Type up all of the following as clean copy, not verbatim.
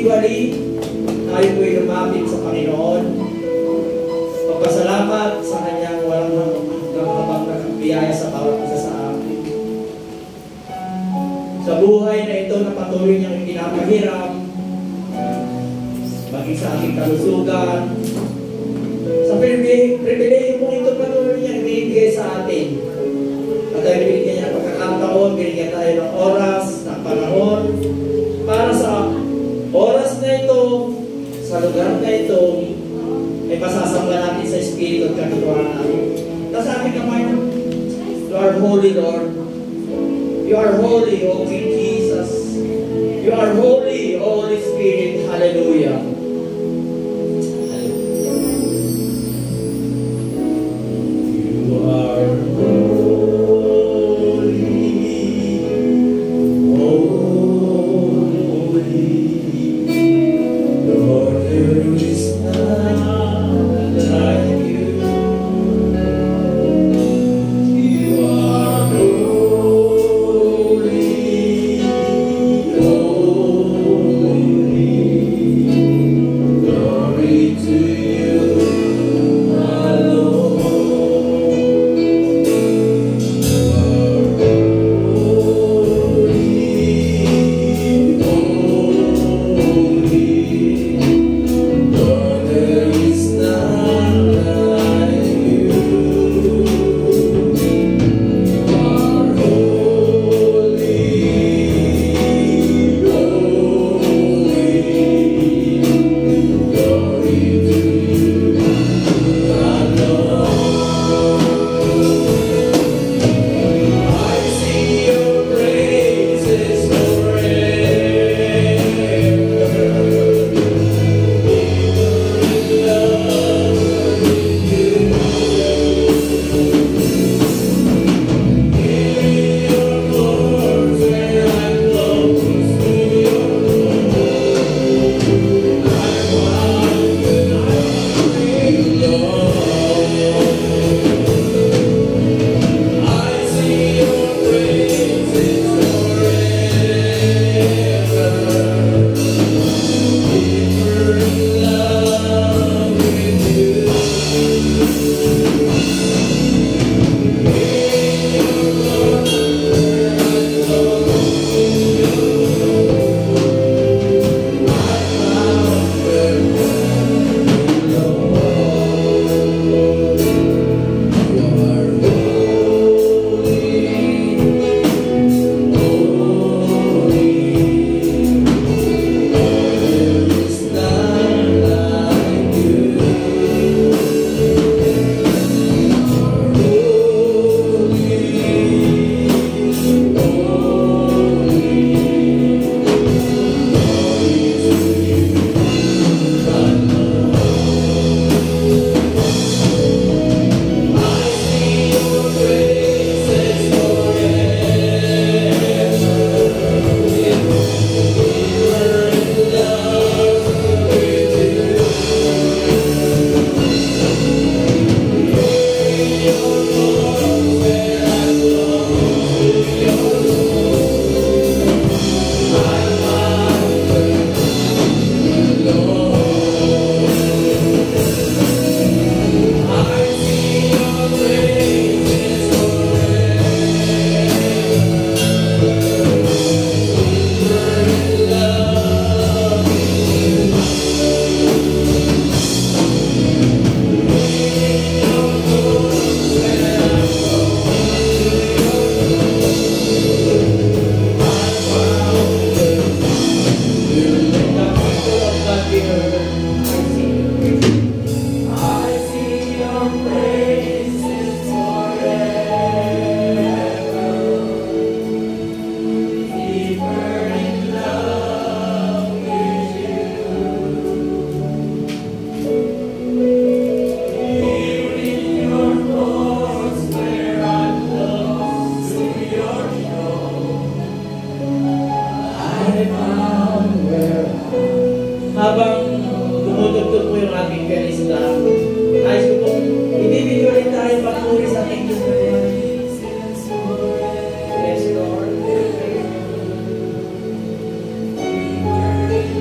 individually, tayo po'y lumapit sa Panginoon. Magpasalamat sa Kanyang walang habang nakapiyaya sa bawat isa sa atin. Sa buhay na ito na patuloy niyang ipinapahiram, maging sa ating kalusugan, sa pribileyo mo ito patuloy niyang ibigay sa atin. At ay binigyan niya ng pagkakataon, binigyan tayo ng oras, ng panahon, para sa oras na ito, sa lugar na ito, ay pasasamba natin sa Espiritu at katotohanan. Nasa ating kamay, you are holy, Lord. You are holy, O King Jesus. You are holy, O Holy Spirit. Hallelujah. You are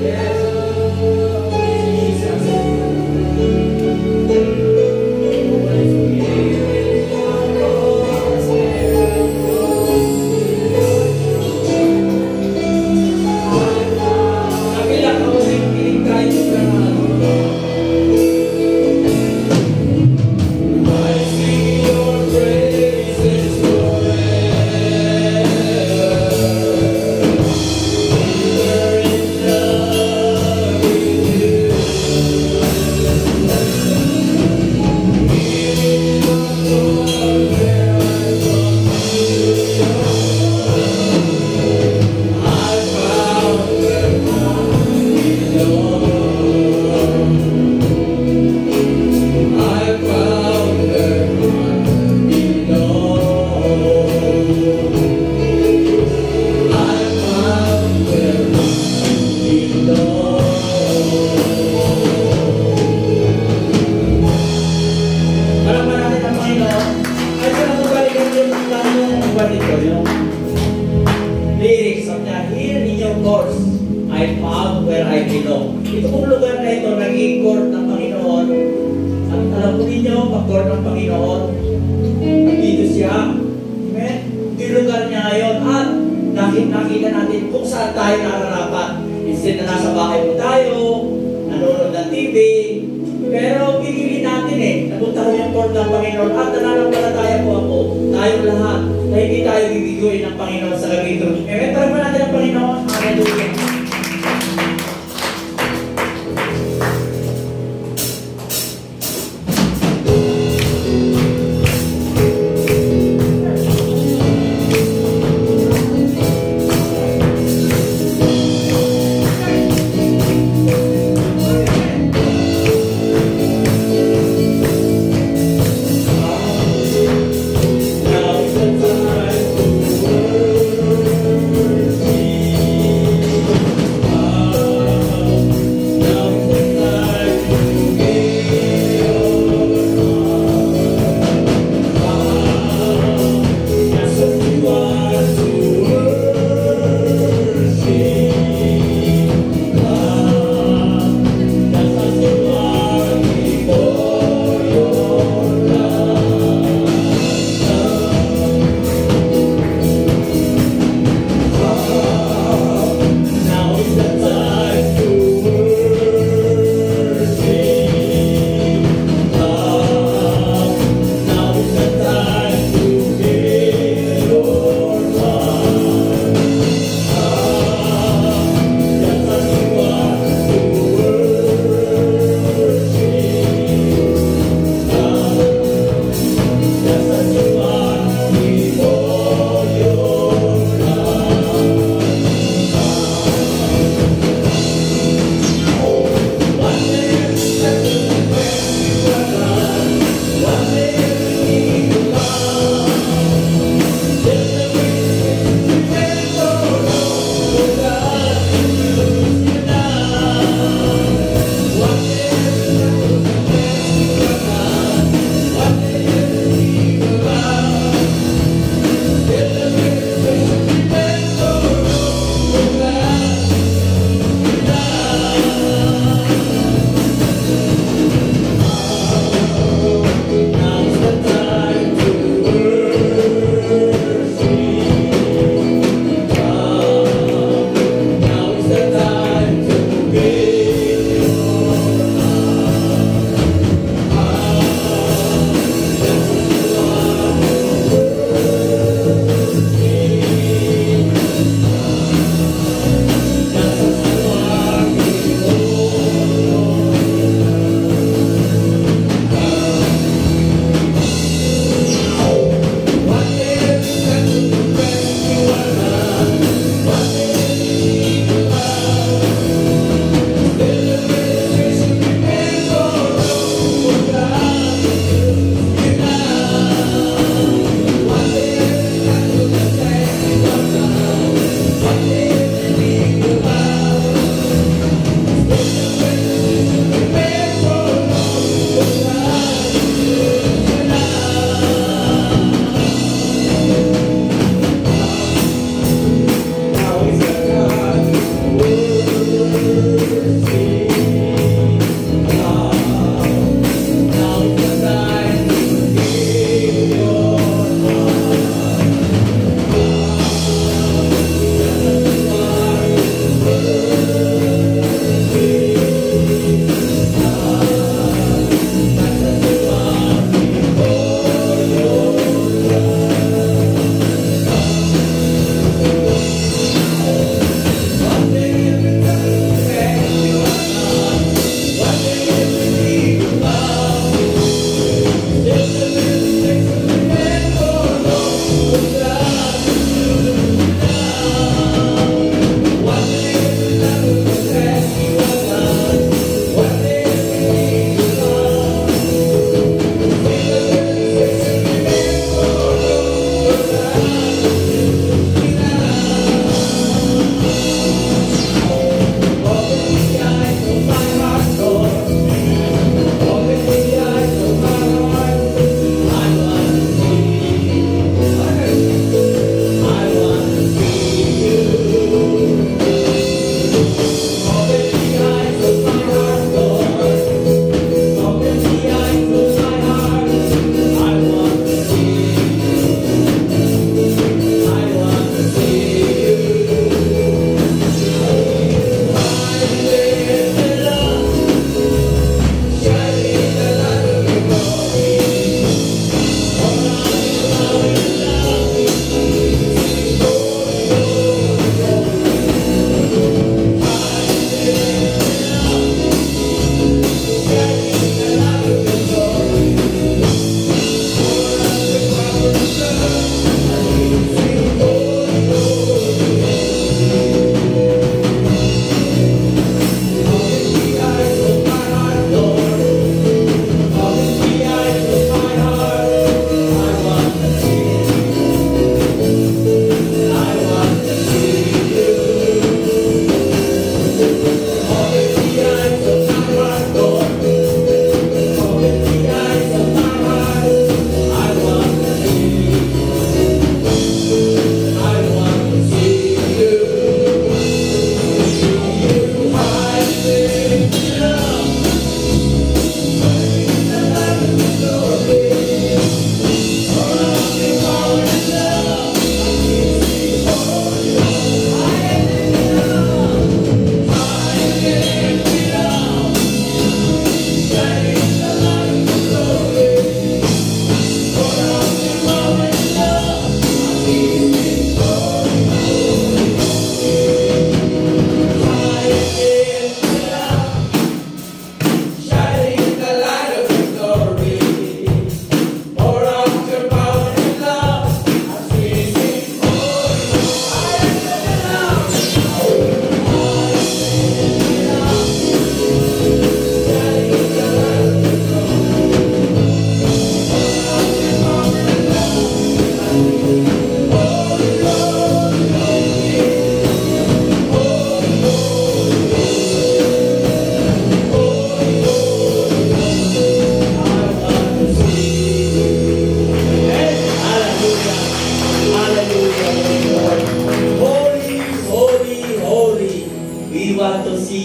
Yes. I found where I belong. Ito pong lugar na ito, naging court ng Panginoon. At alam po ninyo, pag-court ng Panginoon, nandito siya. Amen? Ito yung lugar niya ngayon. At nakita natin kung saan tayo nararapat. Instead na nasa bahay mo tayo, nanonood ng TV, pero pipili natin napunta ko yung court ng Panginoon at nananampalataya po ako, tayong lahat, na hindi tayo bibiguin ng Panginoon sa gabi ito. Amen? Parang pa natin ang Panginoon. Hallelujah.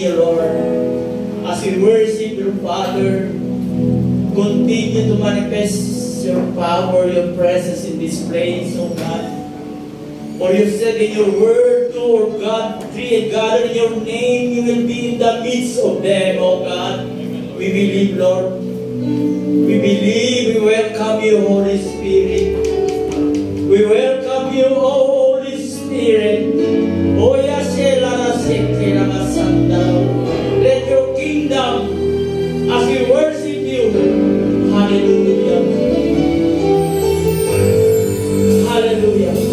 you, Lord. As we worship your Father, continue to manifest your power, your presence in this place, oh God. For you said in your word, Lord God, three gather in your name, you will be in the midst of them, oh God. We believe, Lord. We believe, we welcome you, Holy Spirit. We welcome you, oh Holy Spirit. Oh, let your kingdom, as we worship you, hallelujah. Hallelujah.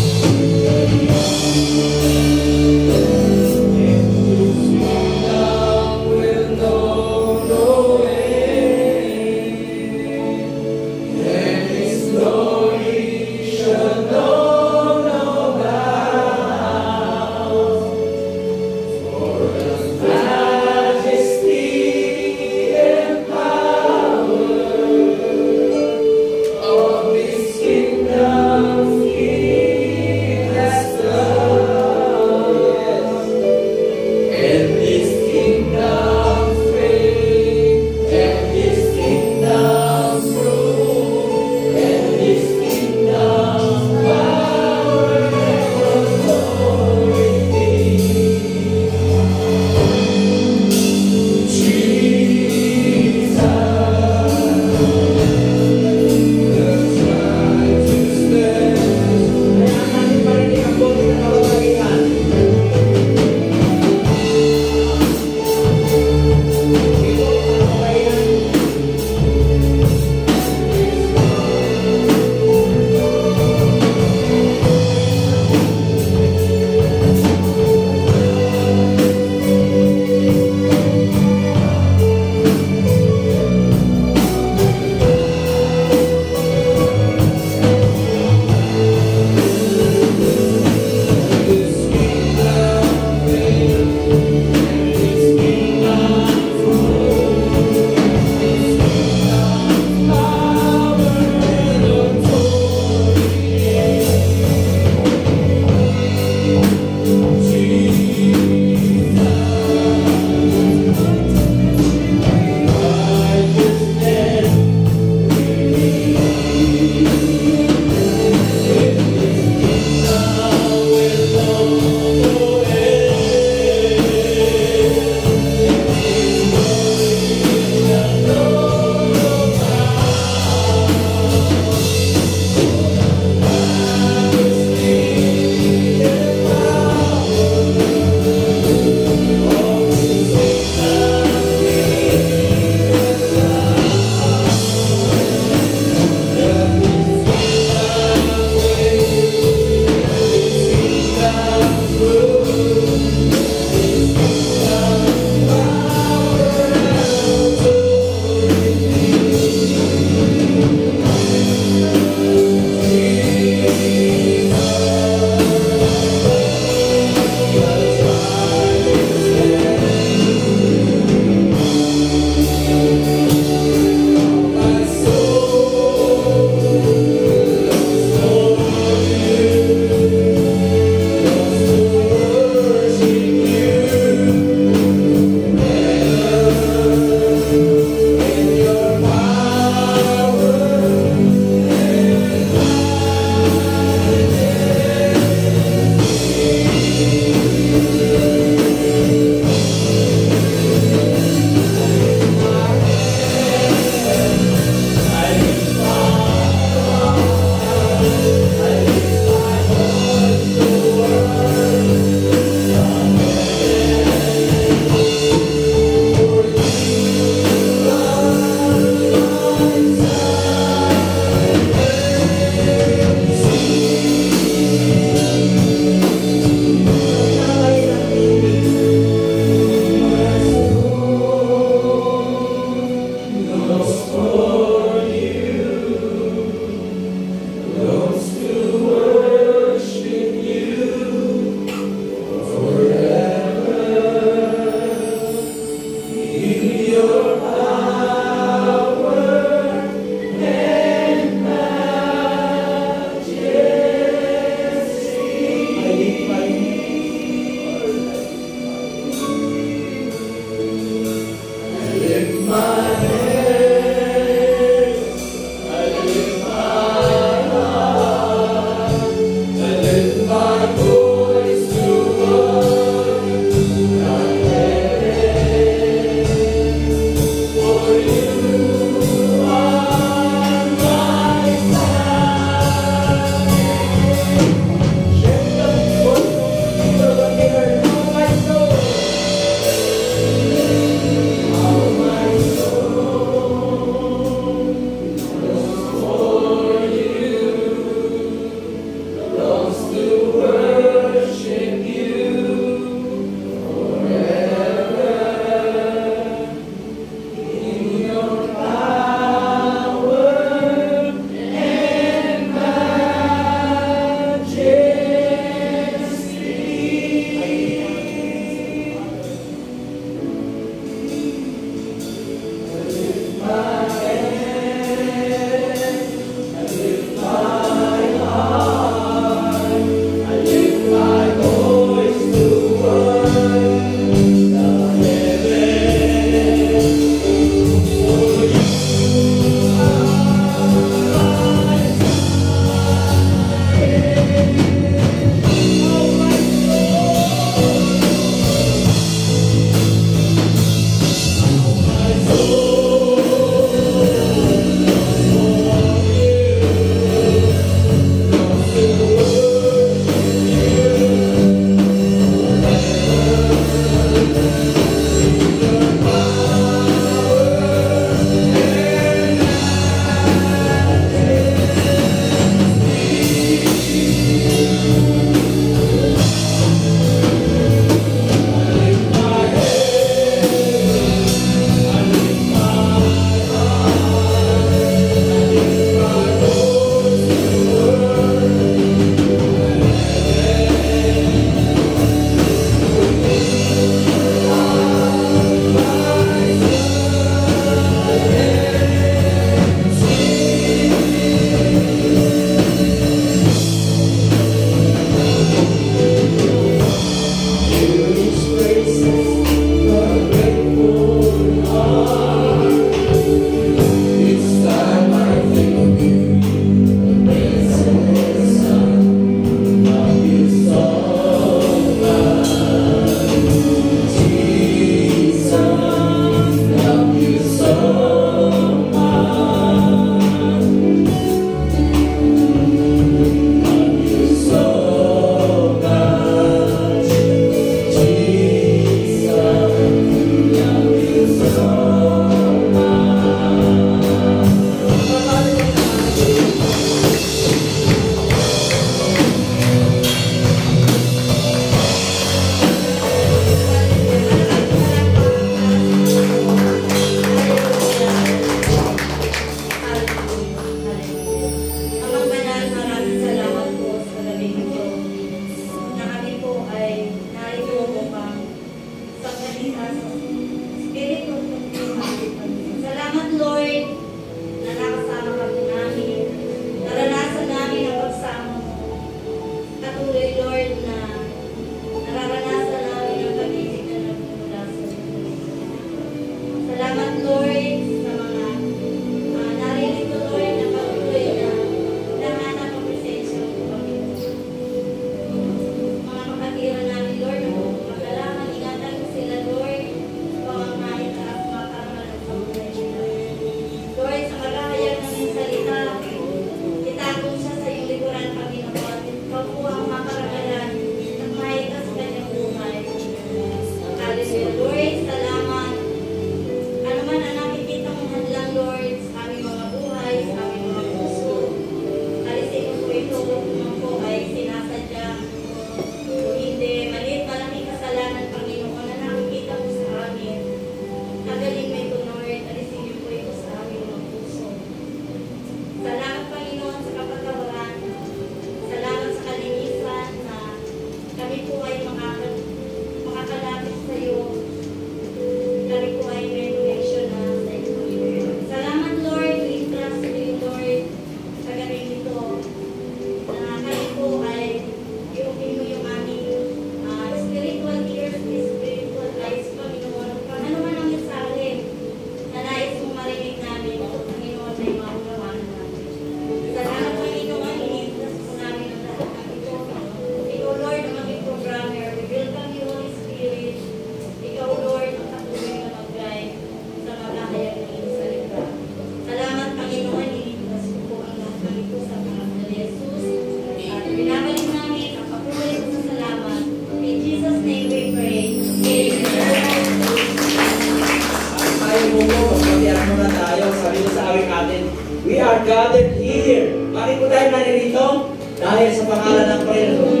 gagawin natin. We are gathered here. Bakit po tayo naririto? Dahil sa pangalan ng Panginoon.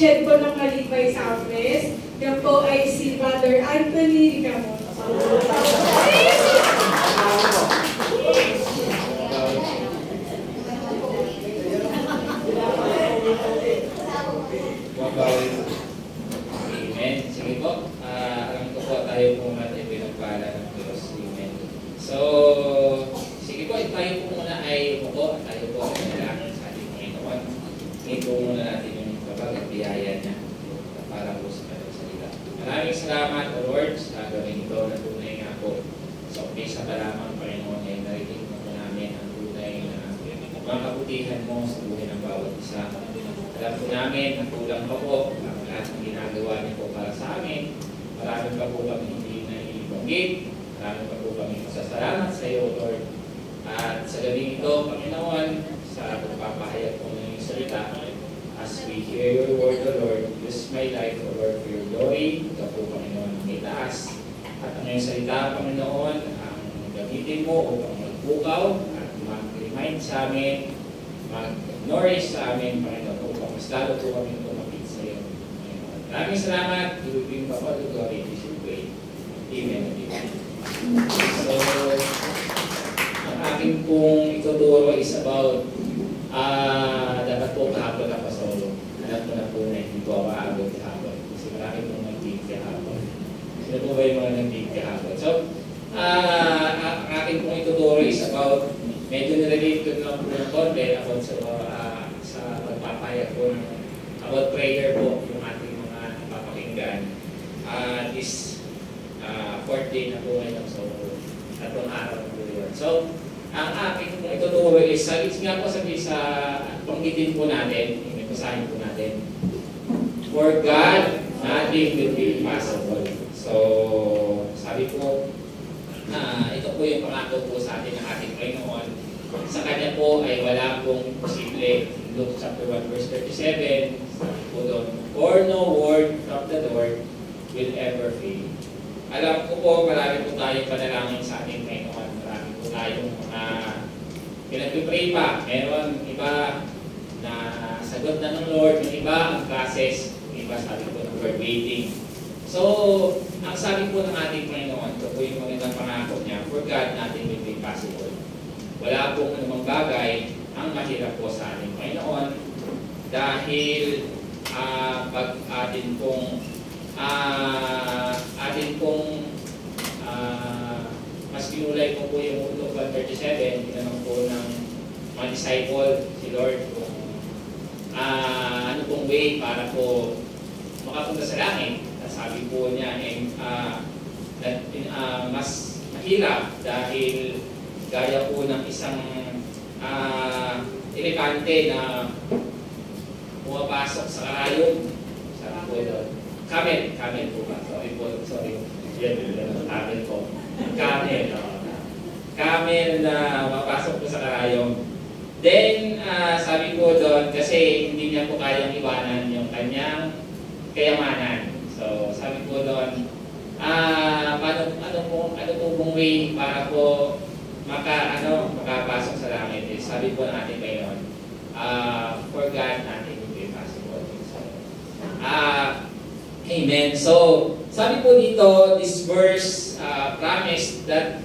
Head po ng Malibay Southwest. Yan po ay si Brother Anthony Ricamon. Amen. Sige po. Alam ko po tayo po natin pinagpala ng Diyos. Amen. So, sige po, tayo po muna ay umuko. Tayo po ay nalangin sa ating Panginoon. Ngayon po muna natin yung at biyaya niya para po sa kanyang salita. Maraming salamat, O Lord, sa gawin ito na tunay nga po. Sa umpisa pa lamang, Panginoon, ay narinig mo po namin ang tunay na mga kabutihan mo sa buhay ng bawat isa. Alam po namin na kulang pa po ang lahat ng ginagawa niyo po para sa amin. Marami pa po kami hindi na ibanggit. Marami pa po kami masasalamat sa iyo, Lord. At sa gabing ito, Panginoon, sa pagpapahayag po ng iyong salita, as we hear your word, O Lord, use my life, O Lord, for your glory. Ito po, Panginoon, ang itaas. At ang iyong salita, Panginoon, ang gamitin mo upang magbukaw at mag-remind sa amin, mag-nourish sa amin, Panginoon, upang mas lalo po kami tumapit sa iyo. Maraming salamat. You will bring the glory in your way. Amen and amen. So, ang aking pong ituturo is about dapat po kahapon na pasolo. Alam ko na po na hindi po ako aabot kahapon. Kasi marami pong nag-dig kahapon. Sino po ba yung mga nag-dig kahapon? So, ang aking pong ituturo is about, medyo nirelate ko na po ng konti about sa pagpapayag po about prayer po, yung ating mga napapakinggan. This 4th day na po ngayon. So, tatlong araw po yun. So, ang aking ituturo is, nga po sabi sa panggitin po natin, basahin po natin. For God, nothing will be impossible. So, sabi po, ito po yung pangako po sa atin ng ating Panginoon. Sa Kanya po ay wala pong posible. Luke chapter 1 verse 37, sabi po doon, for no word from the Lord will ever fail. Alam ko po, marami po tayong panalangin sa ating Panginoon. Marami po tayong mga pinag-pray pa. Meron iba na sagot na ng Lord, yung iba ang process, yung iba sabi po ng word waiting. So, ang sabi po ng ating Panginoon, ito po yung magandang pangako niya, for God nothing will be possible. Wala pong anumang bagay ang mahirap po sa ating Panginoon dahil pag atin pong mas binulay ko po yung Luke 1:37, tinanong po ng mga disciple si Lord kung ano pong way para po makapunta sa langit. Sabi po niya mas mahirap dahil gaya po ng isang elepante na pumapasok sa karayom. Sabi po doon, camel po ba? Sorry. Camel po. Camel na mapasok po sa karayom. Then, sabi po doon, kasi hindi niya po kayang iwanan yung kanyang kayamanan. So, sabi po doon, ano pong way para po makapasok sa langit? Sabi po ng ating Panginoon, for God, nothing will be possible. So, amen. So, sabi po dito, this verse promised that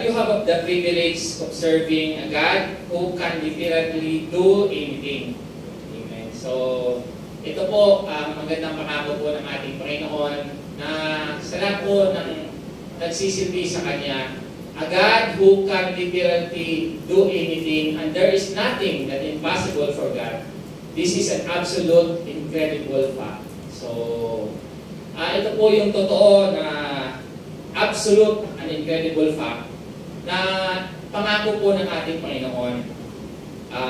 you have the privilege of serving a God who can literally do anything. Amen. So, ito po ang magandang pangako po ng ating Panginoon na sa lahat po ng nagsisilbi sa Kanya, a God who can literally do anything and there is nothing that is impossible for God. This is an absolute incredible fact. So, ito po yung totoo na absolute and incredible fact na pangako po ng ating Panginoon.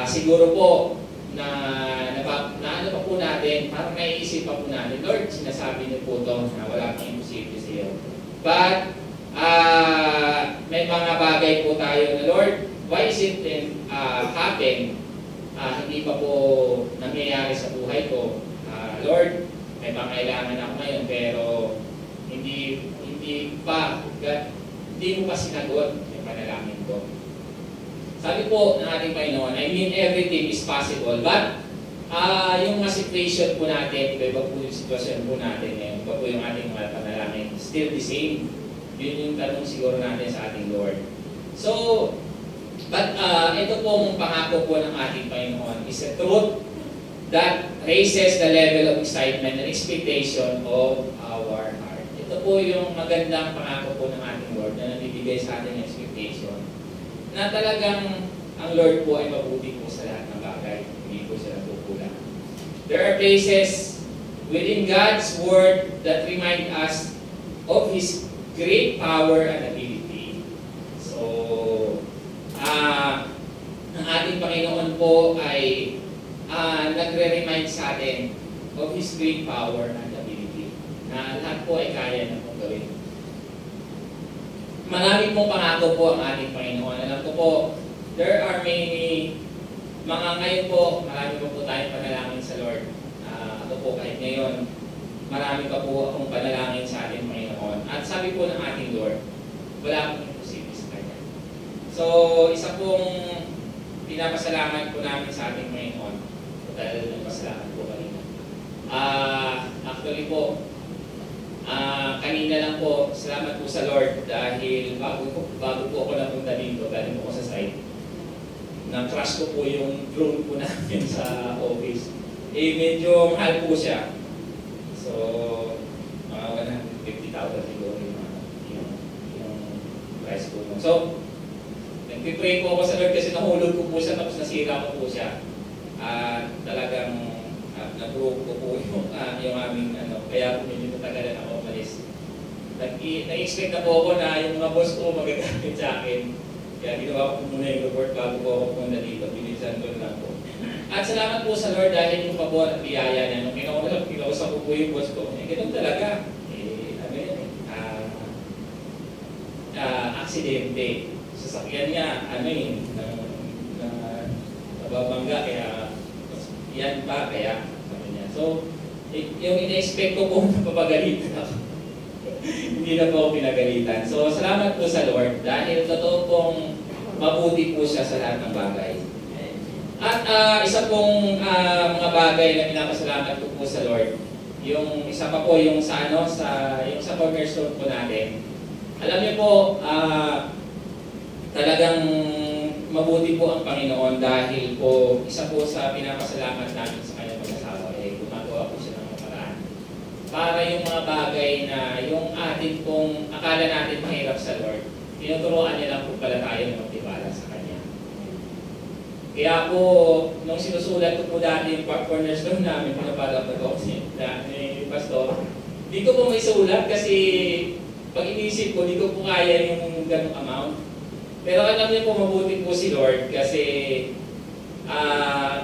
Siguro po na ano pa po natin, parang naiisip pa po natin, Lord, sinasabi niyo po ito na wala pang imposible sa iyo. But, may mga bagay po tayo na, Lord, why is it happen? Hindi pa po nangyayari sa buhay ko. Lord, may pangailangan ako ngayon, pero hindi mo pa sinagot yung panalangin ko. Sabi po ng ating Panginoon, I mean everything is possible, but yung mga situation po natin, iba po yung sitwasyon po natin ngayon, iba po yung ating mga panalangin, still the same. Yun yung tanong siguro natin sa ating Lord. So, but ito pong pangako po ng ating Panginoon is a truth that raises the level of excitement and expectation of our heart. Ito po yung magandang pangako po ng ating Lord na nabibigay sa ating expectation. Na talagang ang Lord po ay mabuti po sa lahat ng bagay. Hindi po siya nagkukulang. There are places within God's Word that remind us of His great power and ability. So, ang ating Panginoon po ay nagre-remind sa atin of His great power and ability. Na lahat po ay kaya na pong gawin. Maraming pong pangako po ang ating Panginoon. Alam ko po, there are many, ngayon po, marami po tayong panalangin sa Lord. Ako po kahit ngayon, marami pa po akong panalangin sa ating Panginoon. At sabi po ng ating Lord, wala pong imposible sa Kanya. So, isa pong pinapasalamat po namin sa ating Panginoon. Dahil nagpasalamat po kanina. Actually po, kanina lang po, salamat po sa Lord dahil bago po ako napunta dito, galing po ako sa site, na-crash ko po yung drone po namin sa office. Medyo mahal po siya. So, mga 150,000 siguro yung price po. So, nagpipray po ako sa Lord kasi nahulog ko po siya tapos nasira ko po siya. Talagang na-broke ko po yung aming kaya po medyo natagalan ako umalis. Nag-expect na po ako na yung mga boss ko magagamit sa akin. Kaya ginawa ko muna yung report bago po ako pumunta dito. Pinilisan ko lang po. At salamat po sa Lord dahil yung pabor at biyaya niya. Nung kinausap ko po yung boss ko, ganun talaga. Aksidente. Sasakyan niya, nababangga, kaya ba? Kaya, sabi niya. So, yung ina-expect ko po na papagalitan ako. Hindi na po ako pinagalitan. So, salamat po sa Lord dahil totoo pong mabuti po siya sa lahat ng bagay. At isa pong mga bagay na pinapasalamat ko po sa Lord, yung isa pa po yung sa yung sa cornerstone po natin. Alam niyo po, talagang mabuti po ang Panginoon dahil po isa po sa pinapasalamat namin sa kanyang mag-asawa gumagawa po siya ng mga paraan para yung mga bagay na yung atin pong akala natin mahirap sa Lord, tinuturuan niya lang po pala tayo na magtiwala sa Kanya. Kaya po, nung sinusulat ko po dati yung cornerstone namin, pinapalap na ko ni Pastor, di ko po may sulat kasi pag inisip ko, di ko po kaya yung ganong amount. Pero alam niyo po, mabuti po si Lord kasi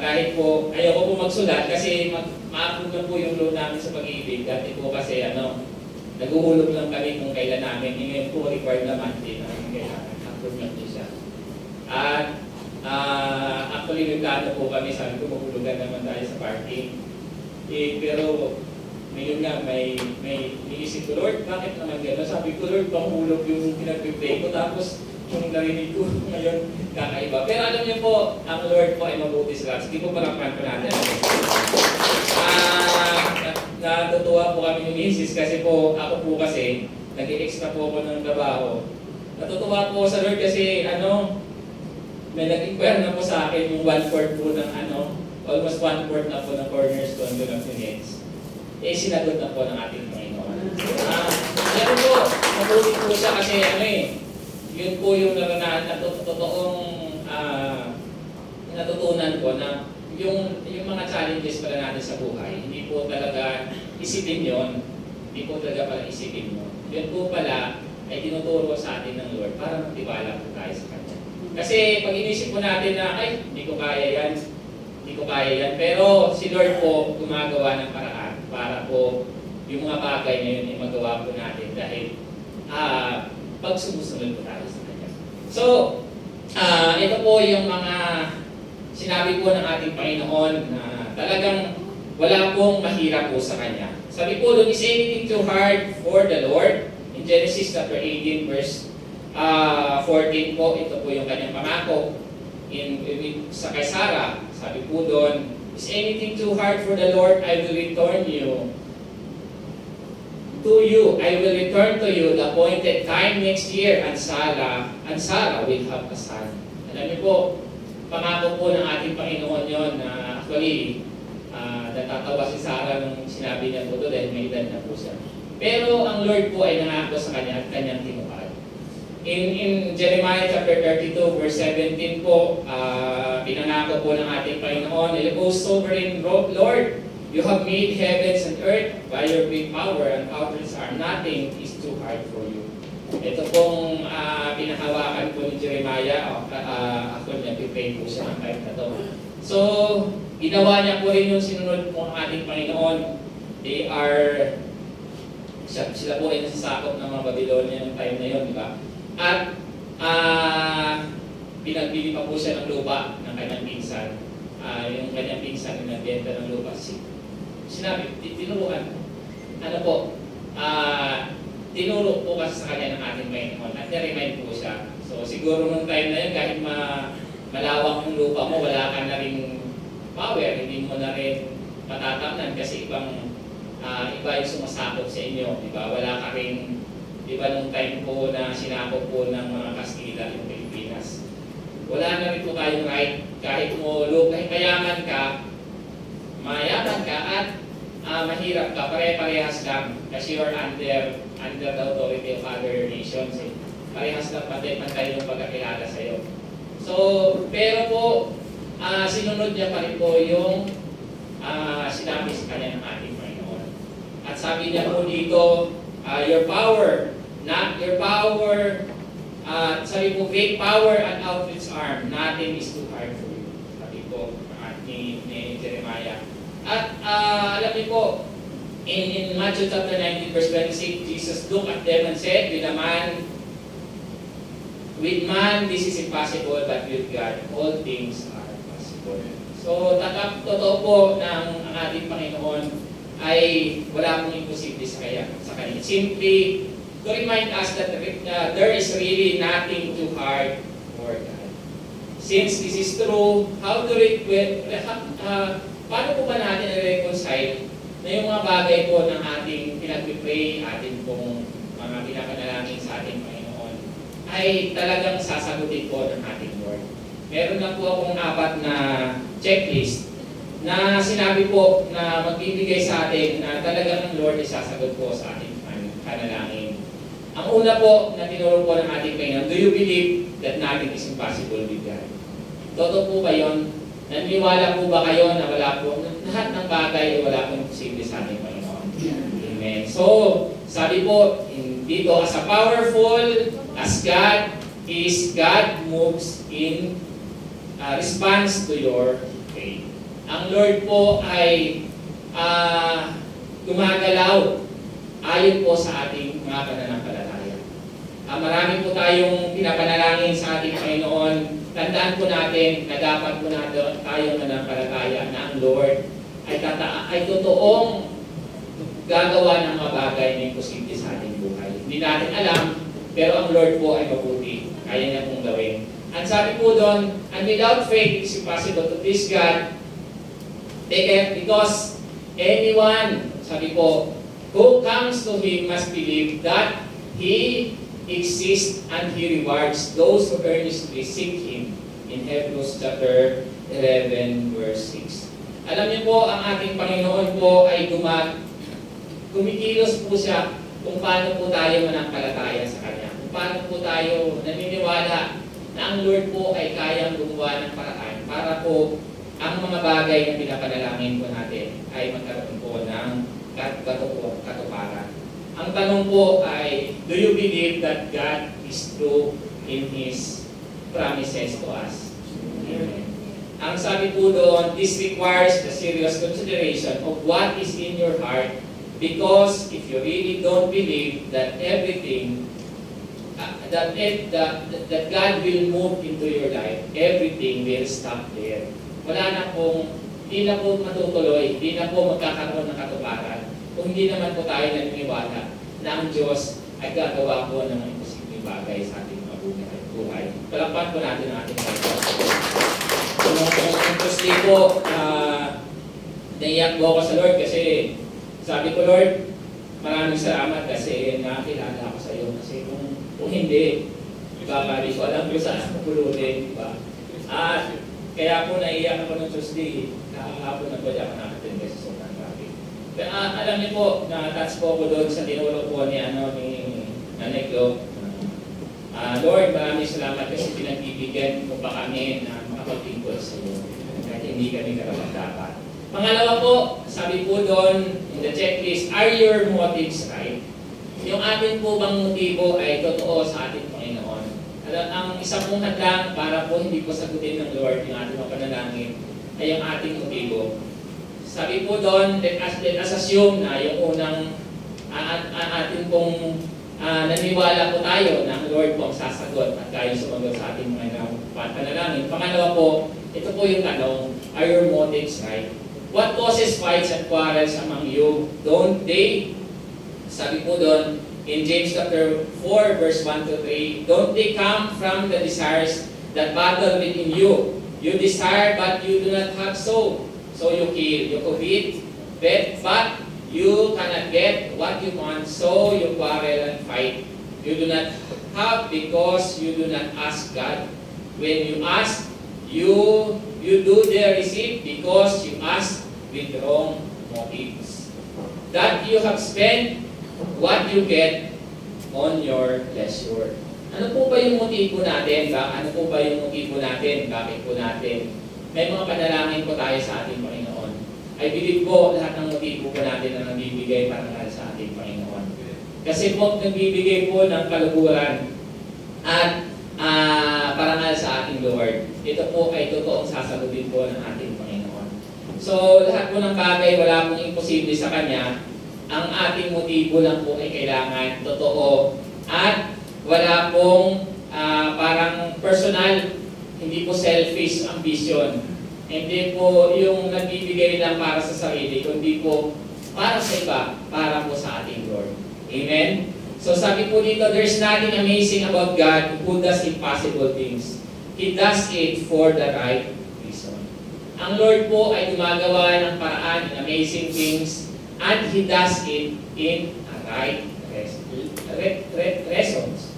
kahit po, ayaw ko po magsulat kasi ma-approve na po yung loan namin sa pag-ibig. Dati po kasi naguhulog lang kami kung kailan namin. Ngayon po required na monthly na kailangan. Approve na po siya. At actually, nagkano po kami, sabi ko, mahulugan naman tayo sa parking. Pero ngayon nga, may niisip ko, Lord, bakit naman gano'n? Sabi ko, Lord, panghulog yung pinag-pray ko. Tapos, yung narinig ko ngayon, kakaiba. Pero alam niyo po, ang Lord po ay mabuti sa lahat. Hindi po palakpan po natin. Natutuwa po kami ni Mrs. kasi po, ako po kasi, nag-i-extra po ako ng trabaho. Natutuwa po sa Lord kasi, may nag-inquire na po sa akin yung 1/4 po ng almost 1/4 na po ng cornerstone doon ng Phoenix. Sinagot na po ng ating Panginoon. Yan po, mabuti po siya kasi yun po yung totoong natutunan ko na yung mga challenges pala natin sa buhay, hindi po talaga isipin yon, hindi po talaga pala isipin mo. Yun po pala ay tinuturo sa atin ng Lord para magtiwala po tayo sa Kanya. Kasi pag inisip po natin na, hindi ko kaya yan, pero si Lord po gumagawa ng paraan para po yung mga bagay na yun ay magawa po natin dahil pag sumusunod po tayo sa Kanya. So, ito po yung mga sinabi po ng ating Panginoon na talagang wala pong mahirap po sa Kanya. Sabi po doon, is anything too hard for the Lord? In Genesis chapter 18 verse 14 po, ito po yung kanyang pangako sa kay Sarah. Sabi po doon, is anything too hard for the Lord? I will return I will return to you the appointed time next year, and Sarah will have a son. Alam niyo po, pangako po ng ating Panginoon yon na actually, natatawa si Sarah nung sinabi niya po doon dahil may edad na po siya. Pero ang Lord po ay nangako sa kanya at kanyang tinupad. In Jeremiah chapter 32 verse 17 po, pinangako po ng ating Panginoon, O sovereign Lord, you have made heavens and earth by your big power and outreach arm. Nothing is too hard for you. Ito pong pinahawakan po ni Jeremiah. Actually, nag-pray po siya ng time na to. So, ginawa niya po rin yung sinunod po ang ating Panginoon. Sila po ay nasasakop ng mga Babylonia ng time na yun, di ba? At pinagbili pa po siya ng lupa ng kanyang pinsan. Yung kanyang pinsan na nagbenta ng lupa. Sinabi, tinuruan. Tinuro po kasi sa kanya ng ating Panginoon at na-remind po siya. So siguro nung time na yun, kahit malawak yung lupa mo, wala ka na rin power, hindi mo na rin matatamnan kasi iba yung sumasakop sa inyo. Diba? Wala ka rin, diba nung time po na sinakop po ng mga Kastila yung Pilipinas. Wala na rin po kayong right, kahit mayaman ka at mahirap ka, pare-parehas lang kasi you're under the authority of other nations. Parehas lang pantay yung pagkakilala sa'yo. So, pero po, sinunod niya pa rin po yung sinabi sa kanya ng ating Panginoon. At sabi niya po dito, your power, sabi po, great power and outreach arm, nothing is too hard for you. Sabi po ni Jeremiah. At alam niyo po, in Matthew chapter 19 verse 26, Jesus looked at them and said, with man this is impossible, but with God all things are possible. So So, totoo po ng ang ating Panginoon ay wala pong imposible sa Kanya. Simply to remind us that there is really nothing too hard for God. Since this is true, paano po ba natin i-reconcile na yung mga bagay po ng ating pinag-pray, ating pong mga pinapanalangin sa ating Panginoon, ay talagang sasagutin po ng ating Lord? Meron na po akong 4 na checklist na sinabi po na magbibigay sa atin na talagang ang Lord ay sasagot po sa ating panalangin. Ang una po na tinuro po ng ating Panginoon, do you believe that nothing is impossible with God? Totoo po ba yun? Naniniwala po ba kayo na wala po, lahat ng bagay ay wala pong posible sa ating Panginoon? Amen. So, sabi po, dito, as a powerful as God is, God moves in response to your faith. Ang Lord po ay gumagalaw ayon po sa ating mga pananampalataya. Marami po tayong pinapanalangin sa ating Panginoon. Tandaan po natin na dapat po natin tayong mananampalataya na ang Lord ay totoong gagawa ng mga bagay na imposible sa ating buhay. Hindi natin alam, pero ang Lord po ay mabuti. Kaya niya pong gawin. Ang sabi po doon, and without faith, it's impossible to please God. Because anyone, sabi po, who comes to Him must believe that He exists and He rewards those who earnestly seek Him. In Hebrews chapter 11, verse 6. Alam niyo po, ang ating Panginoon po ay kumikilos po siya kung paano po tayo manampalataya sa Kanya. Kung paano po tayo naniniwala na ang Lord po ay kayang gumawa ng paraan para po ang mga bagay na pinapanalangin po natin ay magkaroon po ng katuparan. Ang tanong po ay, do you believe that God is true in His promises to us? Amen. Ang sabi po doon, this requires the serious consideration of what is in your heart, because if you really don't believe that everything that God will move into your life, everything will stop there. Wala na pong, hindi na po matutuloy, hindi na po magkakaroon ng katuparan kung hindi naman po tayo naniniwala na ang Diyos ay gagawa po ng mga imposibleng bagay sa ating mga buhay. Palakpan po natin ang ating Panginoon. Kung gusto po, naiyak po ako sa Lord kasi sabi ko, Lord, maraming salamat kasi nakakilala ako sa iyo. Kasi kung hindi, ibabali ko, alam ko saan ako pulutin, diba? At kaya po naiyak ako ng Tuesday, nakakapon na po di ako nakatin sa sobrang traffic. Pero alam niyo po, na-touch po ako doon sa tinuro po ni Nanay Glo. Lord, maraming salamat kasi pinagbibigyan mo pa kami na makapagtingkol sa iyo. Kahit hindi kami karapat-dapat. Pangalawa po, sabi po doon, in the checklist, are your motives right? Yung atin po bang motibo ay totoo sa ating Panginoon? Ang isang pong hadlang para po hindi po sagutin ng Lord yung ating mga panalangin ay yung ating motibo. Sabi po doon, let us assume na yung unang ating pong naniwala po tayo na ang Lord po ang sasagot at tayo sumagot sa ating mga panalangin. Pangalawa po, ito po yung tanong, are your motives right? What causes fights and quarrels among you? Don't they? Sabi po doon, in James chapter 4, verse 1 to 3, don't they come from the desires that battle within you? You desire, but you do not have so. So you kill, you covet, but you cannot get what you want, so you quarrel and fight. You do not have because you do not ask God. When you ask, you do the receive because you ask with wrong motives. That you have spent what you get on your leisure. Ano po ba yung motibo natin? Ano po ba yung motibo natin? Bakit po natin? May mga panalangin po tayo sa ating Panginoon. I believe po lahat ng motibo po natin na nagbibigay parangal sa ating Panginoon. Kasi po nagbibigay po ng kaluguran at parangal sa ating Lord. Ito po ay totoong sasagutin po ng ating Panginoon. So lahat po ng bagay, wala pong imposible sa Kanya. Ang ating motibo lang po ay kailangan totoo at wala pong parang personal, hindi po selfish ambition. Hindi po yung nagbibigay lang para sa sarili, kundi po para sa iba, para po sa ating Lord. Amen? So sabi po dito, there's nothing amazing about God who does impossible things. He does it for the right reason. Ang Lord po ay gumagawa ng paraan, amazing things, and He does it in a right reasons.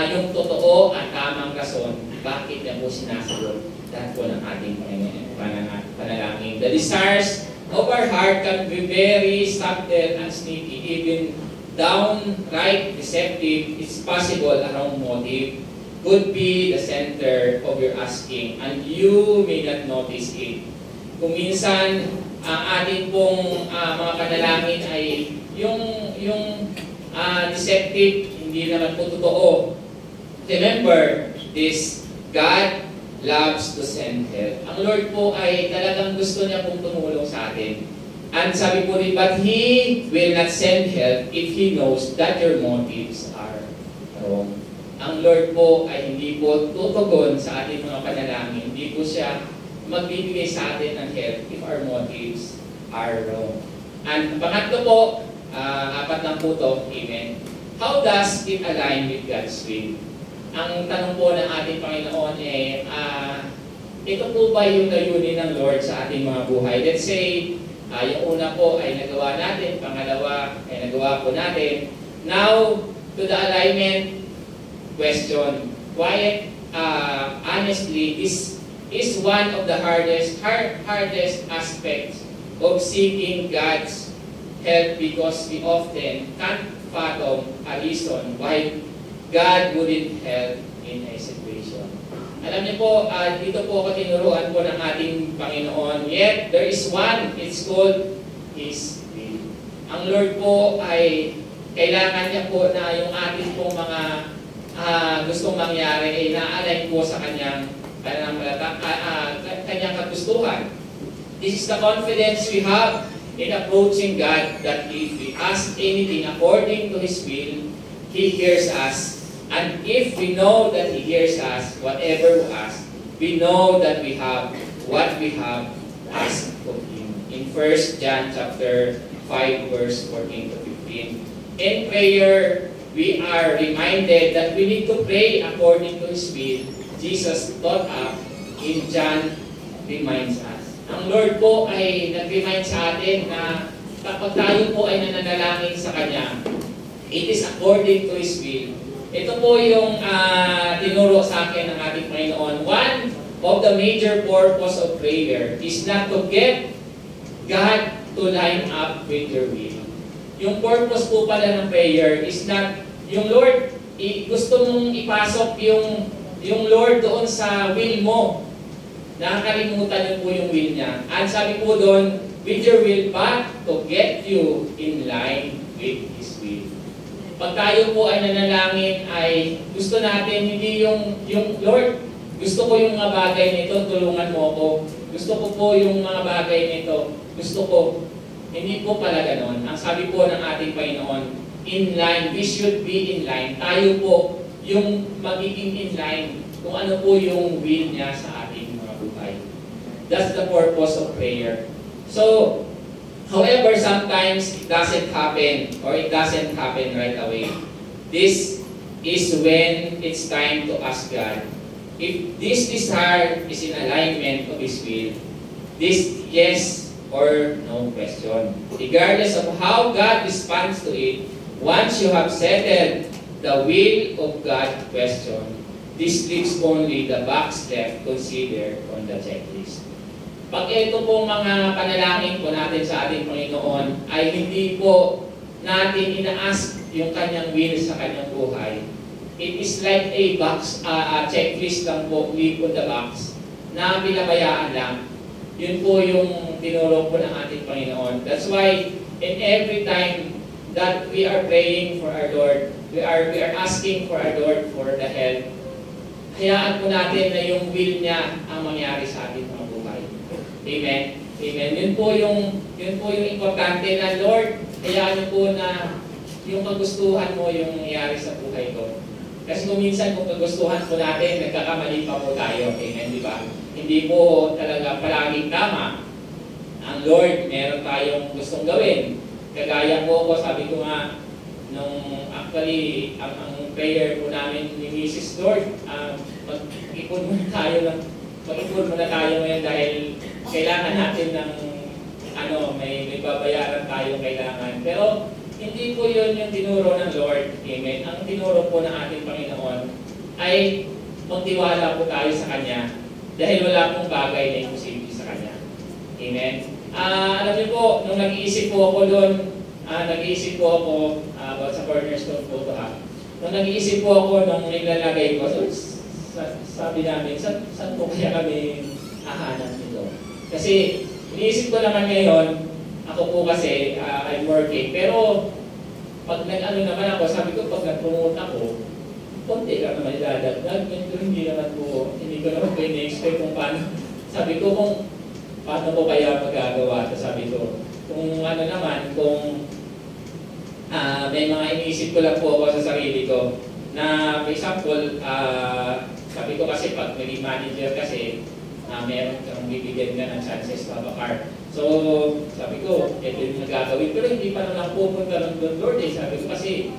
Yung totoo at tamang rason, bakit niya po sinasagot? Dahil po ng ating panalangin. The desires of our heart can be very subtle and sneaky, even downright deceptive. It's possible a wrong motive could be the center of your asking, and you may not notice it. Kung minsan, ang ating pong mga panalangin ay yung deceptive, hindi naman po totoo. Remember this, God loves to send help. Ang Lord po ay talagang gusto niya pong tumulong sa atin. And sabi po rin, but He will not send help if He knows that your motives are wrong. Ang Lord po ay hindi po tutugon sa ating mga panalangin. Hindi po siya magbibigay sa atin ng help if our motives are wrong. And pangatlo po, apat lang po ito, amen. How does it align with God's will? Ang tanong po ng ating Panginoon ito po ba yung layunin ng Lord sa ating mga buhay? Let's say, yung una po ay nagawa natin, pangalawa ay nagawa po natin. Now, to the alignment question. Quiet, honestly, this is one of the hardest aspects of seeking God's help, because we often can't fathom a reason why God wouldn't help in a situation. Alam niyo po, dito po ako tinuruan po ng ating Panginoon. Yet, there is one, it's called His will. Ang Lord po ay kailangan niya po na yung ating pong mga gustong mangyari ay na-align po sa kanyang kagustuhan. This is the confidence we have in approaching God, that if we ask anything according to His will, He hears us. And if we know that He hears us, whatever we ask, we know that we have what we have asked of Him. In 1 John chapter 5, verse 14 to 15. In prayer, we are reminded that we need to pray according to His will. Jesus taught us in John reminds us. Ang Lord po ay nag-remind sa atin na kapag tayo po ay nananalangin sa Kanya, it is according to His will. Ito po yung tinuro sa akin ng ating Panginoon. One of the major purpose of prayer is not to get God to line up with your will. Yung purpose po pala ng prayer is not, yung Lord, gusto mong ipasok yung Lord doon sa will mo. Nakakalimutan niyo po yung will niya. At sabi po doon, with your will, but to get you in line with His will. Pag tayo po ay nanalangin, ay gusto natin, hindi yung Lord, gusto ko yung mga bagay nito, tulungan mo ako. Gusto ko po yung mga bagay nito, gusto ko. Hindi po pala ganon. Ang sabi po ng ating Panginoon, in line, we should be in line. Tayo po yung magiging in line kung ano po yung will niya sa ating mga buhay. That's the purpose of prayer. So, however, sometimes it doesn't happen or it doesn't happen right away. This is when it's time to ask God. If this desire is in alignment of His will, this yes or no question. Regardless of how God responds to it, once you have settled the will of God question, this leaves only the box left considered on the checklist. Pag ito pong mga panalangin po natin sa ating Panginoon ay hindi po natin ina-ask yung kanyang will sa kanyang buhay. It is like a box, a checklist lang po, leave on the box, na binabayaan lang. Yun po yung tinuro po ng ating Panginoon. That's why in every time that we are praying for our Lord, we are asking for our Lord for the help, hayaan po natin na yung will niya ang mangyari sa ating mga buhay. Amen? Amen. Yun po yung importante na, Lord, hayaan niyo po na yung kagustuhan mo yung nangyari sa buhay ko. Kasi kung minsan kung kagustuhan po natin, nagkakamali pa po tayo. Amen, di ba? hindi po talaga palaging tama. Ang Lord, meron tayong gustong gawin. Kagaya po ako, sabi ko nga, nung actually, ang prayer po namin ni Mrs. Lord, mag-ipon muna tayo ngayon dahil kailangan natin ng may babayaran tayong kailangan. Pero hindi po yun yung tinuro ng Lord. Amen. Ang tinuro po ng ating Panginoon ay magtiwala po tayo sa Kanya dahil wala pong bagay na imposible sa Kanya. Amen. Alam niyo po, nung nag-iisip po ako doon, about sa cornerstone po ito Nung nag-iisip po ako nung nilalagay ko, sabi namin, saan po kaya kami hahanap nito? Kasi iniisip ko naman ngayon, ako po kasi I'm working, pero pag naman ako, sabi ko pag nag-promote ako, konti lang naman iladagdag, hindi ko naman po ini-expect kung paano. Sabi ko kung paano ko kaya magagawa ito, sabi ko. Kung may mga iniisip ko lang po ako sa sarili ko, na for example, sabi ko kasi pag naging manager kasi, meron kang bibigyan ka ng chances to have a car. So, sabi ko, ito yung nagagawin. Pero hindi pa naman pupunta ng Lord eh. Sabi ko kasi,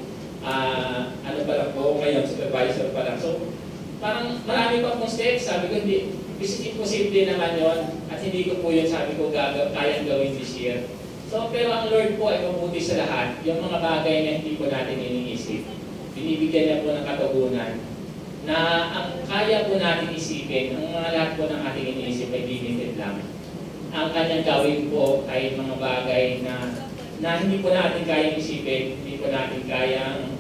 ano pa lang po ngayon, supervisor pa lang. So, parang marami pa pong steps. Sabi ko, hindi, imposible naman yon at hindi ko po yun, sabi ko, kayang gawin this year. So, pero ang Lord po ay mabuti sa lahat. Yung mga bagay na hindi po natin iniisip, binibigyan niya po ng katugunan na ang kaya po natin isipin, ang mga lahat po ng ating iniisip ay limited lang. Ang kanyang gawin po ay mga bagay na hindi po natin kayang isipin, hindi po natin kayang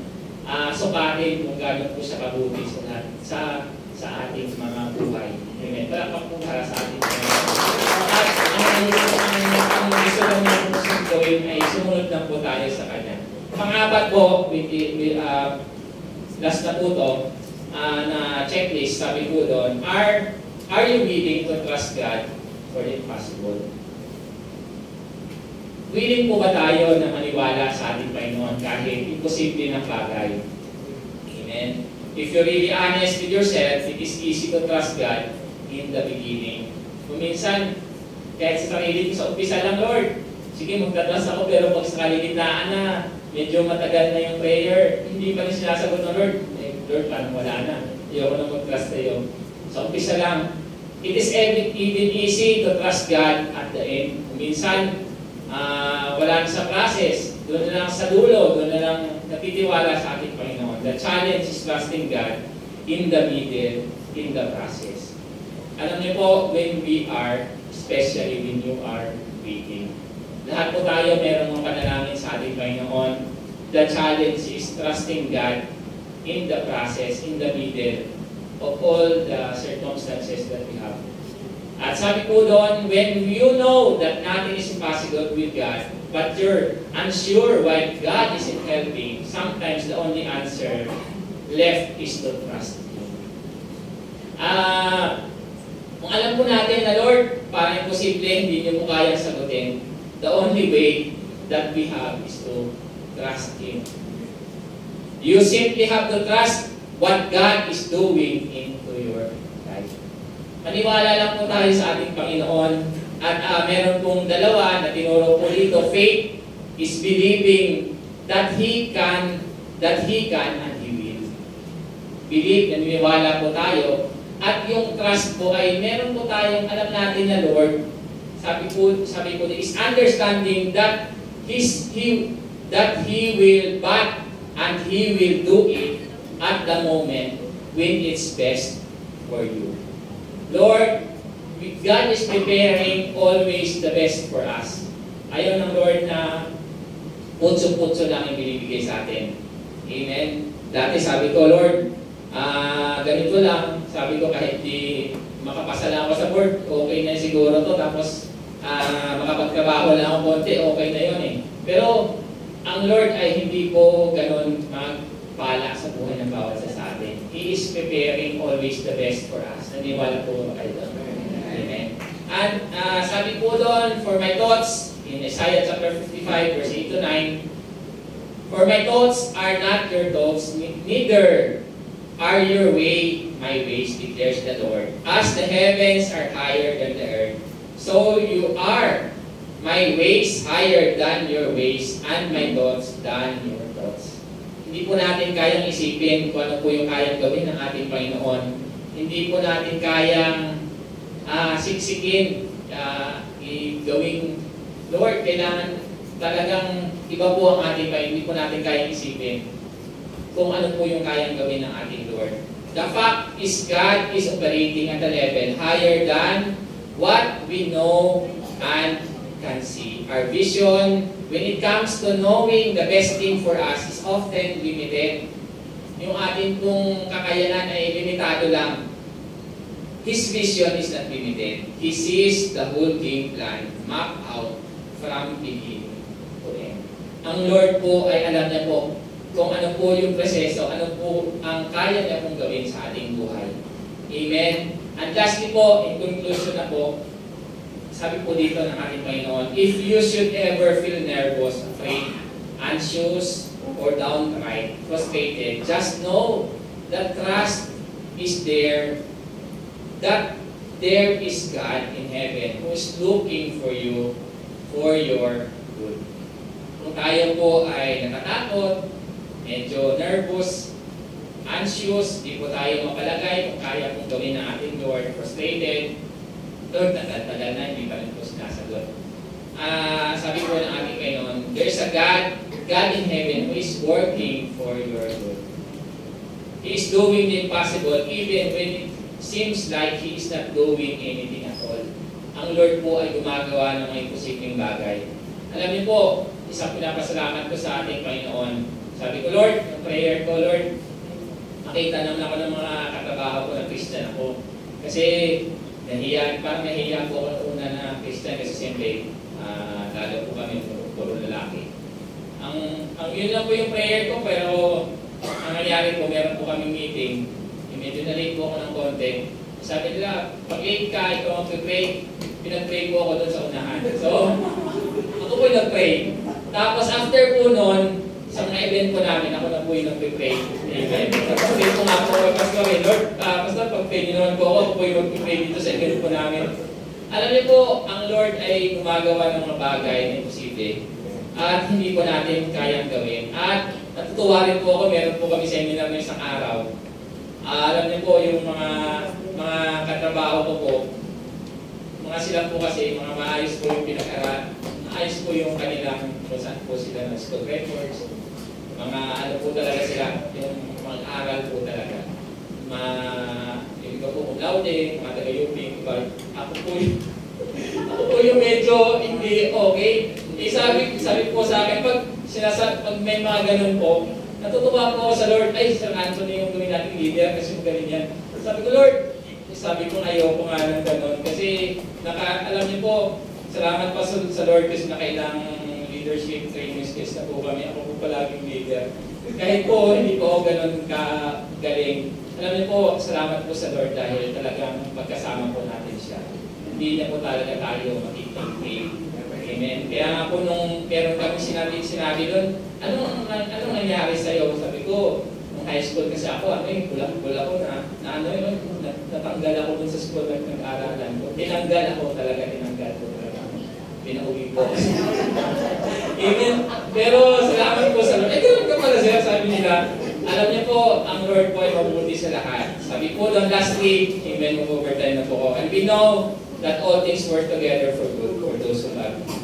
sukatin kung gano'n po siya kabuti sa ating mga buhay. Amen. Palakpak po para sa ating mga at ang gusto lang natin po gawin ay sumunod lang po tayo sa Kanya. Pang-apat po, last na po ito, na checklist, sabi po doon, are you willing to trust God for the impossible? Willing po ba tayo na maniwala sa ating Panginoon kahit imposible ng bagay? Amen. If you're really honest with yourself, it is easy to trust God in the beginning. Kung minsan, kahit sa sarili ko sa umpisa lang, Lord, sige magtatrust ako, pero pag sa kaligitnaan na, medyo matagal na yung prayer, hindi pa rin sinasagot ng Lord. Lord, paano wala na? Ayoko na mag-trust tayo. Sa umpisa lang, it is even easy to trust God at the end. Minsan, wala na sa process. Doon na lang sa dulo, doon na lang natitiwala sa ating Panginoon. The challenge is trusting God in the middle, in the process. Alam niyo po, when we are, especially when you are waiting, lahat po tayo merong mga panalangin sa ating Panginoon. The challenge is trusting God in the process, in the middle of all the circumstances that we have. At sabi po doon, when you know that nothing is impossible with God, but you're unsure why God isn't helping, sometimes the only answer left is to trust Him. Kung alam po natin na Lord, parang imposible, hindi niyo po kayang sagutin, the only way that we have is to trust Him. You simply have to trust what God is doing into your life. Maniwala lang po tayo sa ating Panginoon. At meron pong dalawa na tinuro po dito. Faith is believing that He can, and He will. Believe, naniniwala po tayo. At yung trust po ay meron po tayong alam natin na Lord. Sabi ko is understanding that He will back and He will do it at the moment when it's best for you. Lord, God is preparing always the best for us. Ayaw ng Lord na putso-putso lang yung binibigay sa atin. Amen? Dati sabi ko, Lord, ganito lang. Sabi ko kahit di makapasa lang ako sa board, okay na siguro to. Tapos makapagtrabaho lang ako konti, okay na yun eh. Pero ang Lord ay hindi po ganun magpala sa buhay ng bawat isa sa atin. He is preparing always the best for us. Naniwala po kayo doon. Amen. And sabi po doon, for my thoughts, in Isaiah chapter 55, verse 8 to 9, for my thoughts are not your thoughts, neither are your way my ways, declares the Lord. As the heavens are higher than the earth, so you are my ways higher than your ways, and my thoughts than your thoughts. Hindi po natin kayang isipin kung ano po yung kayang gawin ng ating Panginoon. Hindi po natin kayang siksikin, gawing, Lord, kailangan talagang iba po ang ating Panginoon. Hindi po natin kayang isipin kung ano po yung kayang gawin ng ating Lord. The fact is God is operating at a level higher than what we know and can see. Our vision, when it comes to knowing the best thing for us, is often limited. Yung ating pong kakayanan ay limitado lang. His vision is not limited. He sees the whole game plan mapped out from beginning to end. Ang Lord po ay alam niya po kung ano po yung proseso, ano po ang kaya niya pong gawin sa ating buhay. Amen? And lastly po, in conclusion na po, sabi po dito ng ating Panginoon, if you should ever feel nervous, afraid, anxious, or downright frustrated, just know that trust is there, that there is God in heaven who is looking for you for your good. Kung tayo po ay natatakot, medyo nervous, anxious, di po tayo mapalagay kung kaya pong gawin ng ating Lord, frustrated, Lord, tagal na, hindi pa rin po sinasagot. Sabi po ng ating Panginoon, there's a God in heaven who is working for your good. He is doing the impossible even when it seems like He is not doing anything at all. Ang Lord po ay gumagawa ng mga imposibleng bagay. Alam niyo po, isang pinapasalamat ko sa ating Panginoon. Sabi ko, Lord, yung prayer ko, Lord, nakita naman ako ng mga katrabaho ko na Christian ako. Kasi parang nahiya po ako una na Christian kasi siyempre, lalo po kami puro lalaki. Yun lang po yung prayer ko, pero ang nangyari po, meron po kaming meeting. Medyo na-late po ako ng konti. Sabi nila, pag late ka, ikaw ang pray. Pinag-pray po ako doon sa unahan. So, ako po yung nag-pray. Tapos after po noon, sa mga event po namin, ako na po yung nag-pray. Amen. Nag-pray po nga po ako, Pastor, Lord, Pastor, pag-pray ninoon po ako po yung nag-pray dito sa event po namin. Alam niyo po, ang Lord ay gumagawa ng mga bagay na imposible. At hindi po natin kayang gawin. At natutuwa rin po ako, meron po kami seminar ng isang araw. Alam niyo po, yung mga katrabaho ko po, mga sila po kasi, mga maayos po yung pinag-aral. Maayos po yung kanilang, kung saan po sila ng school records. Mga ano po talaga sila, yung mga aral po talaga. Yung iba po kung laude, mga taga-UP, ako po yung medyo hindi okay. Sabi po sa akin, pag may mga ganun po, natutuwa po ako sa Lord, ay, Sir Anthony yung gawin natin leader kasi magaling yan. Sabi ko, Lord, sabi ko ayoko nga ng ganun kasi alam niyo po, salamat pa sa Lord kasi nakailang leadership training skills na po kami. Ako po palaging leader. Kahit po, hindi po ako ganun kagaling. Alam niyo po, salamat po sa Lord dahil talagang pagkasama po natin siya. Hindi na po talaga tayo makikipag-pray. Amen. Kaya nga po nung meron kami sinabi doon, anong nangyari sa'yo? Sabi ko, nung high school kasi ako, bulak-bulak ako natanggal ako dun sa school na nag-aaralan ko. Tinanggal ko talaga. Pinauwi ko. Amen. Pero salamat po sa Lord. Ganoon ka pala sir, sabi nila. Alam niyo po, ang Lord po ay mabuti sa lahat. Sabi po doon last week, amen, mag-overtime na po ako. And we know that all things work together for good for those who love Him,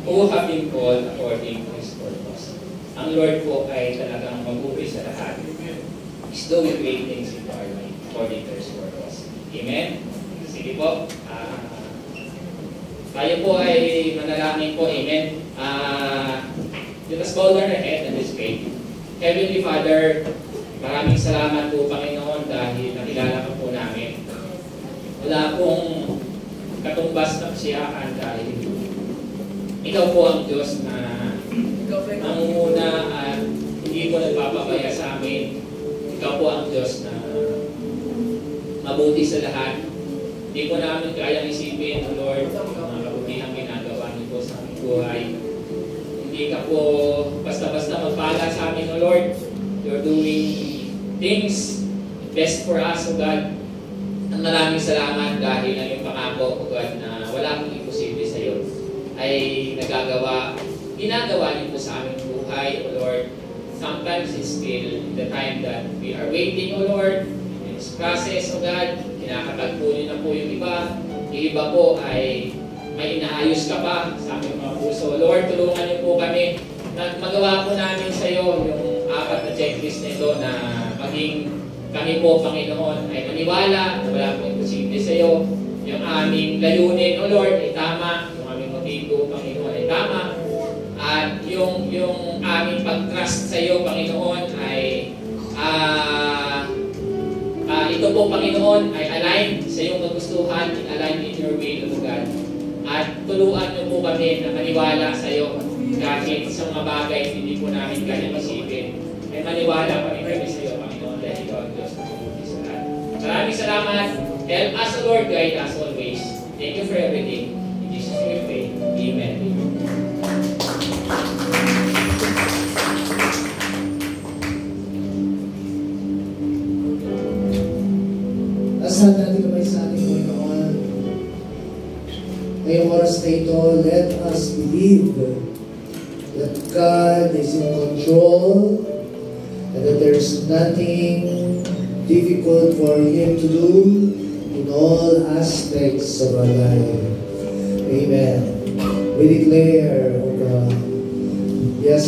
who have been called according to His purpose. Ang Lord po ay talagang mabuti sa lahat. He's doing great things in our life according to His purpose. Amen? Sige po. Tayo po ay manalangin po. Amen? Let us bow our head and let's pray. Heavenly Father, maraming salamat po Panginoon dahil nakilala ka po namin. Wala pong katumbas na kasiyahan dahil Ikaw po ang Diyos na nangunguna at hindi po nagpapabaya sa amin. Ikaw po ang Diyos na mabuti sa lahat. Hindi po namin kayang isipin, O Lord, ang kabutihang ginagawa niyo po sa aming buhay. Hindi ka po basta-basta magpala sa amin, O Lord. You're doing things best for us, O God. Ang maraming salamat dahil ang iyong pangako, O God, na wala akong imposible sa iyo ay ginagawa niyo po sa aming buhay, O Lord. Sometimes it's still the time that we are waiting, O Lord, in this process, O God, kinakatagpo niyo na po yung iba. Yung iba po ay may inaayos ka pa sa aming mga puso. Lord, tulungan niyo po kami na magawa po namin sa iyo yung 4 na checklist nito na maging kami po, Panginoon, ay maniwala na wala pong imposible sa iyo. Yung aming layunin, O Lord, ay tama. Yung aming motibo, Panginoon, ay tama. At yung aming pag-trust sa iyo, Panginoon, ay ito po, Panginoon, ay align sa iyong kagustuhan, align in your will, O God. At tuluan niyo po kami na maniwala sa iyo kahit sa mga bagay hindi po namin kaya masipin. Ay maniwala pa rin kami sa iyo, Panginoon, dahil ikaw ang Diyos na mabuti sa lahat. Maraming salamat. Help us, O Lord, guide us always. Thank you for everything. In Jesus' name we pray. Amen. Asahan natin naman sa ating Panginoon. Ngayong oras na ito, let us believe that God is in control and that there is nothing difficult for Him to do in all aspects of our life. Amen. We declare, O God, yes,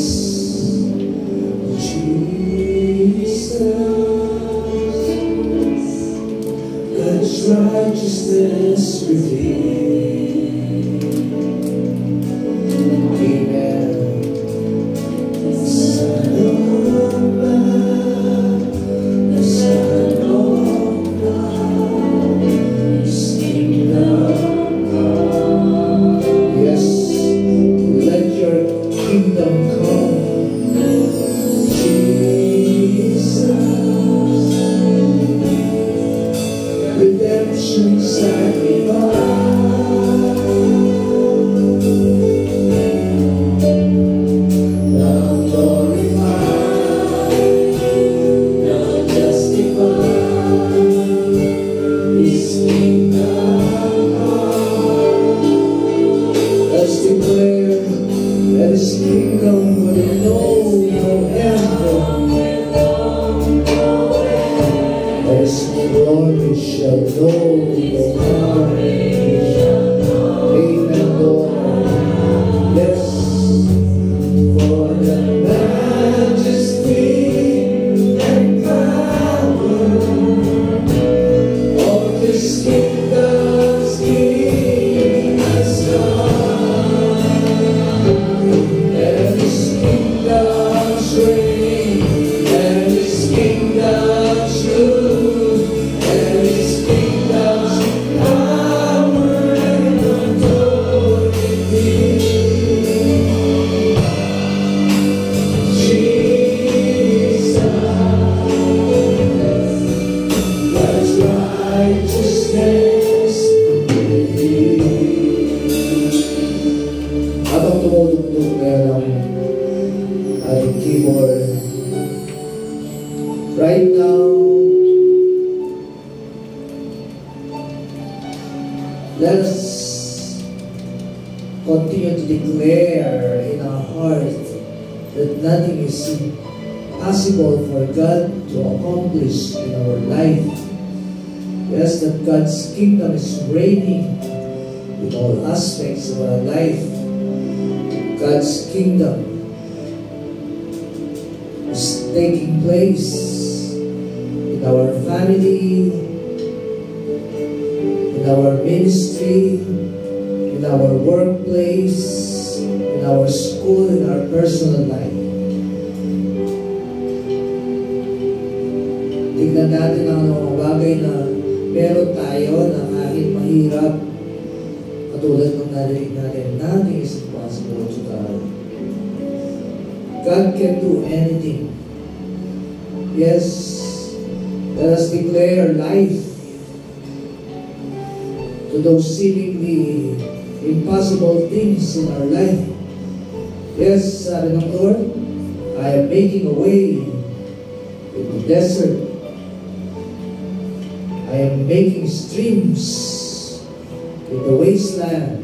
Jesus, God's righteousness revealed. Amen. Son of man, the Son of God, His kingdom come. Yes, let your kingdom come. Jesus, redemption sacrifice. Now glorified, now justified, His kingdom come. Let's declare that His kingdom will know no end. His glory shall know no end. Amen, Lord. Yes, for the majesty and power of His kingdom's King has come, and His kingdom's reign, and His kingdom's rule, and His kingdom's power and authority. Jesus, God's righteousness revealed. Habang tumutugtog ngayon ang ating keyboard, right now, let us continue to declare in our heart that nothing is impossible for God to accomplish in our life. Yes, that God's kingdom is reigning in all aspects of our life. God's kingdom is taking place in our family, in our ministry, in our workplace, in our school, in our personal life. Tignan natin ang mga bagay na meron tayo na kahit mahirap, katulad ng narinig natin, nothing is impossible to God. God can do anything. Yes, let us declare life to those seemingly impossible things in our life. Yes, sabi ng Lord, I am making a way in the desert. I am making streams in the wasteland.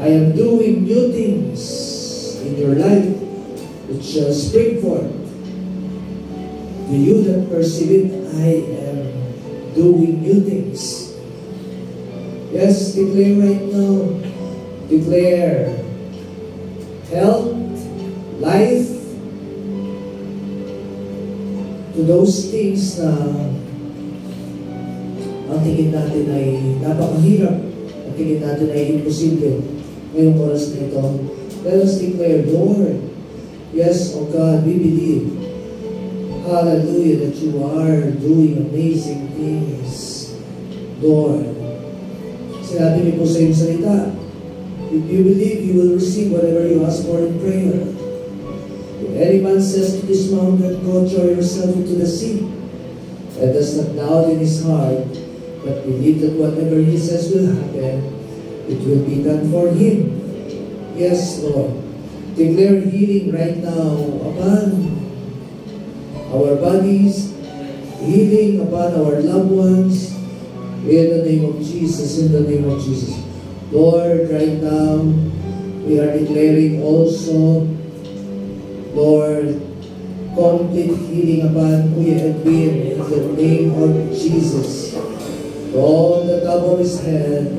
I am doing new things in your life which shall spring forth. To you that perceive it, I am doing new things. Yes, declare right now. Declare health, life, to those things na ang tingin natin ay napakahirap, ang tingin natin ay imposible ngayong oras na ito. Let us declare, Lord, yes, oh God, we believe, hallelujah, that you are doing amazing things, Lord. Sinabi niyo po sa iyong salita, if you believe, you will receive whatever you ask for in prayer. If any man says to this mountain, go throw yourself into the sea, and does not doubt in his heart, but believe that whatever he says will happen, it will be done for him. Yes, Lord. Declare healing right now upon our bodies, healing upon our loved ones, in the name of Jesus, in the name of Jesus. Lord, right now, we are declaring also, Lord, complete healing upon Kuya Edwin in the name of Jesus. From the top of his head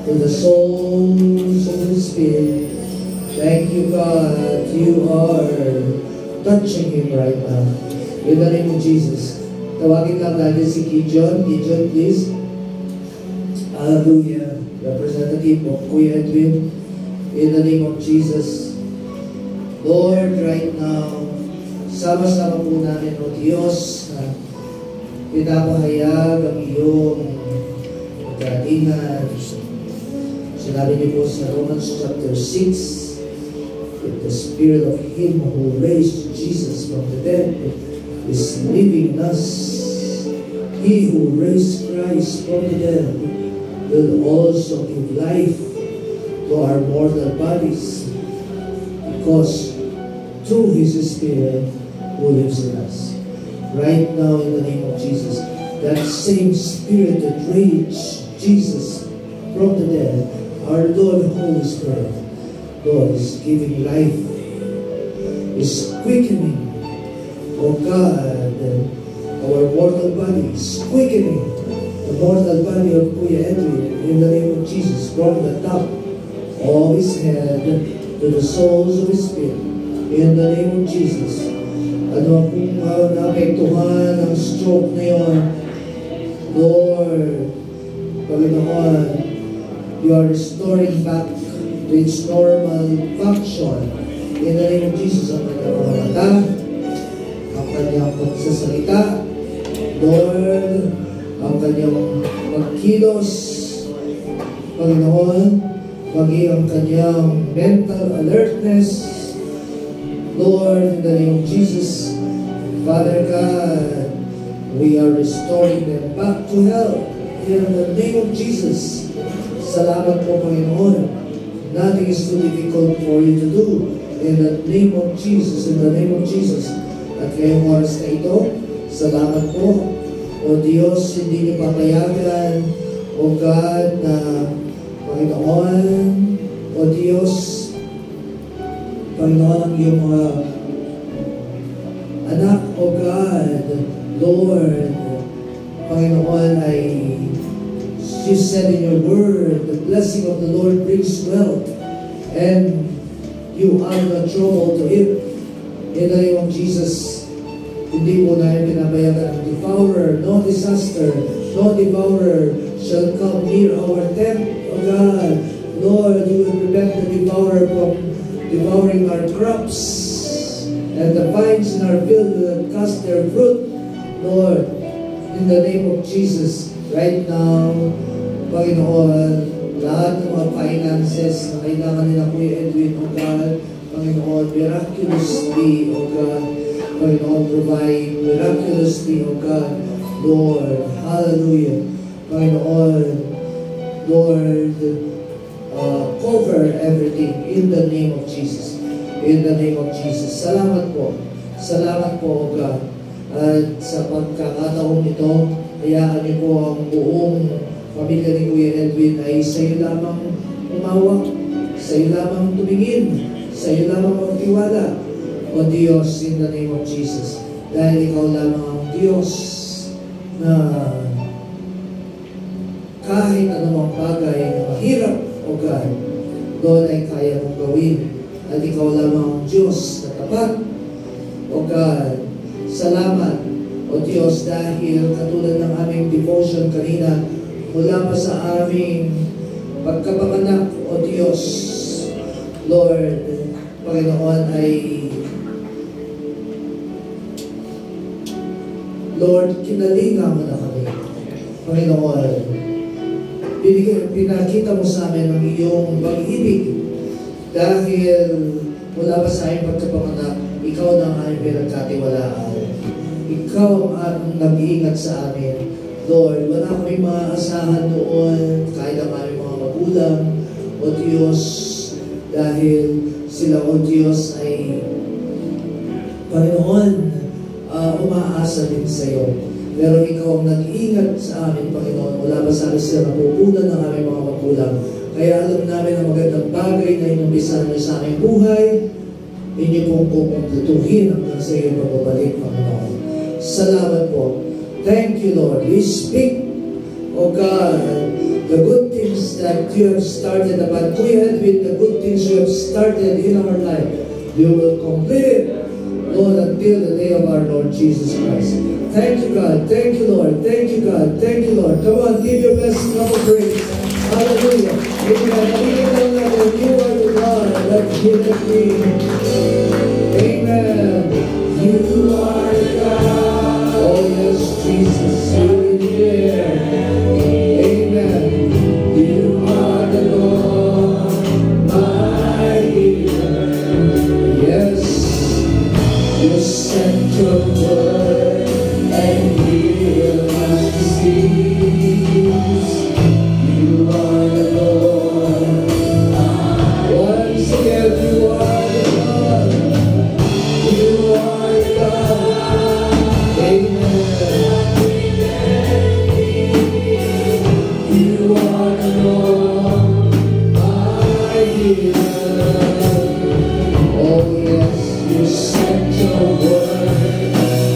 to the soles of his feet. Thank you, God. You are touching him right now. In the name of Jesus. Tawagin lang natin si Gideon. Gideon, please. Hallelujah. Representative of Kuya Edwin. In the name of Jesus. Lord, right now, sama-sama po namin, O Diyos, na pinapahayag ang iyong pagdatingan. Sinabi niyo po sa Romans chapter 6, if the spirit of Him who raised Jesus from the dead is living in us, He who raised Christ from the dead will also give life to our mortal bodies, because through His Spirit who lives in us. Right now, in the name of Jesus, that same Spirit that raised Jesus from the dead, our Lord Holy Spirit, Lord, is giving life, is quickening, oh God, our mortal body, is quickening the mortal body of Kuya Edwin, in the name of Jesus, from the top of his head to the soles of his feet, in the name of Jesus. Ano kung naapektuhan ang stroke na yun, Lord, Panginoon, you are restoring back to its normal function. In the name of Jesus, ang kanyang mga mata, ang kanyang pagsasalita, Lord, ang kanyang magkilos, Panginoon, maging ang kanyang mental alertness, Lord, in the name of Jesus, Father God, we are restoring them back to health. In the name of Jesus, salamat po, Panginoon. Nothing is too difficult for you to do. In the name of Jesus, in the name of Jesus. At ngayong oras na ito, salamat po, O Diyos, hindi niyo papayagan, O God, na Panginoon, O Diyos, Panginoon, ang iyong mga anak, O God, Lord, Panginoon, ay you said in your word, the blessing of the Lord brings wealth, and you are not trouble to it. In the name of Jesus, hindi po namin pinapayagan ng devourer, no disaster, no devourer shall come near our tent, O God. Lord, you will prevent the devourer from devouring our crops, and the vines in our field will cast their fruit, Lord, in the name of Jesus. Right now, Panginoon, lahat ng mga finances na kailangan nila Kuya Edwin, O God, Panginoon, miraculously, O God, Panginoon, provide miraculously, O God, Lord, hallelujah, Panginoon, Lord, cover everything in the name of Jesus. In the name of Jesus. Salamat po. Salamat po, O God. At sa pagkakataong ito, hayaan niyo po ang buong pamilya ni Kuya Edwin ay sa iyo lamang umawak, sa iyo lamang tumingin, sa iyo lamang magtiwala. O Diyos, in the name of Jesus, dahil ikaw lamang ang Diyos na kahit anumang bagay na mahirap, O God, doon ay kaya mong gawin. At ikaw lamang ang Diyos na tapat. O God, salamat, O Diyos, dahil katulad ng aming devotion kanina, mula pa sa aming pagkapanganak, O Diyos, Lord, Panginoon, ay Lord, kinalinga mo na kami. Panginoon, pinakita mo sa amin ang iyong pag-ibig dahil mula pa sa aming pagkapanganak, ikaw na ang aming pinagkatiwalaan. Ikaw ang nag-iingat sa amin. Lord, wala kami maaasahan noon kahit ang aming mga magulang, O Diyos, dahil sila, O Diyos, ay Panginoon, umaasa din sa iyo. Pero ikaw ang nag-iingat sa amin, Panginoon, mula pa sa amin sila napupunan ng aming mga magulang. Kaya alam namin ang magandang bagay na inumpisan niyo sa aming buhay, inyo pong kumpletuhin hanggang sa iyong pagbabalik, Panginoon. Salamat po. Thank you, Lord. We speak, O God, the good things that you have started upon Kuya Edwin, the good things you have started in our life, you will complete it, Lord, until the day of our Lord Jesus Christ. Thank you, God. Thank you, Lord. Thank you, God. Thank you, Lord. Come on, give your best clap of praise. Hallelujah. Amen. You are the God that giveth me. Amen. You are the God. Oh, yes, Jesus. You are there. Amen. You are the Lord, my healer. Yes. You sent your word and healed my disease. You are the Lord. Once again, you are the Lord. You are the God. Amen. You are the Lord, my healer. Oh yes, you sent your word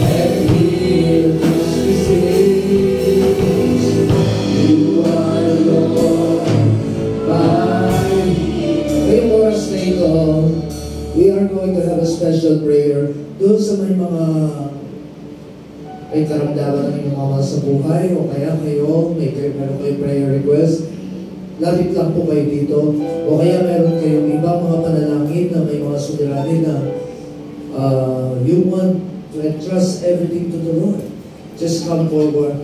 and healed this disease. You are the Lord, my healer. Ngayong oras na ito, we are going to have a special prayer doon sa may karamdaman ng inyong mga sa buhay o kaya kayo, meron kayo prayer request. Lapit lang po kayo dito. O kaya meron kayong ibang mga panalangin na may mga suliranin na you want to entrust everything to the Lord. Just come forward.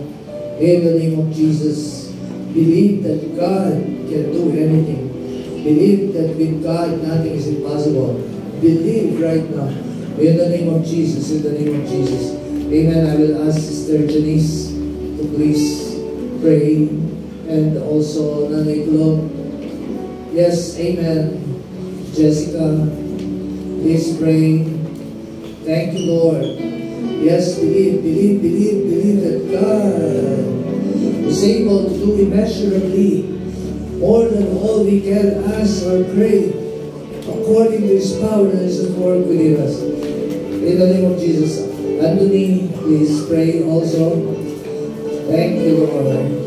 In the name of Jesus, believe that God can do anything. Believe that with God, nothing is impossible. Believe right now. In the name of Jesus, in the name of Jesus. Amen. I will ask Sister Janice to please pray. And also, Nanay Glo. Yes, amen. Jessica, please pray. Thank you, Lord. Yes, believe that God is able to do immeasurably more than all we can ask or pray, according to His power that is at work within us. In the name of Jesus. Anthony, please pray also. Thank you, Lord.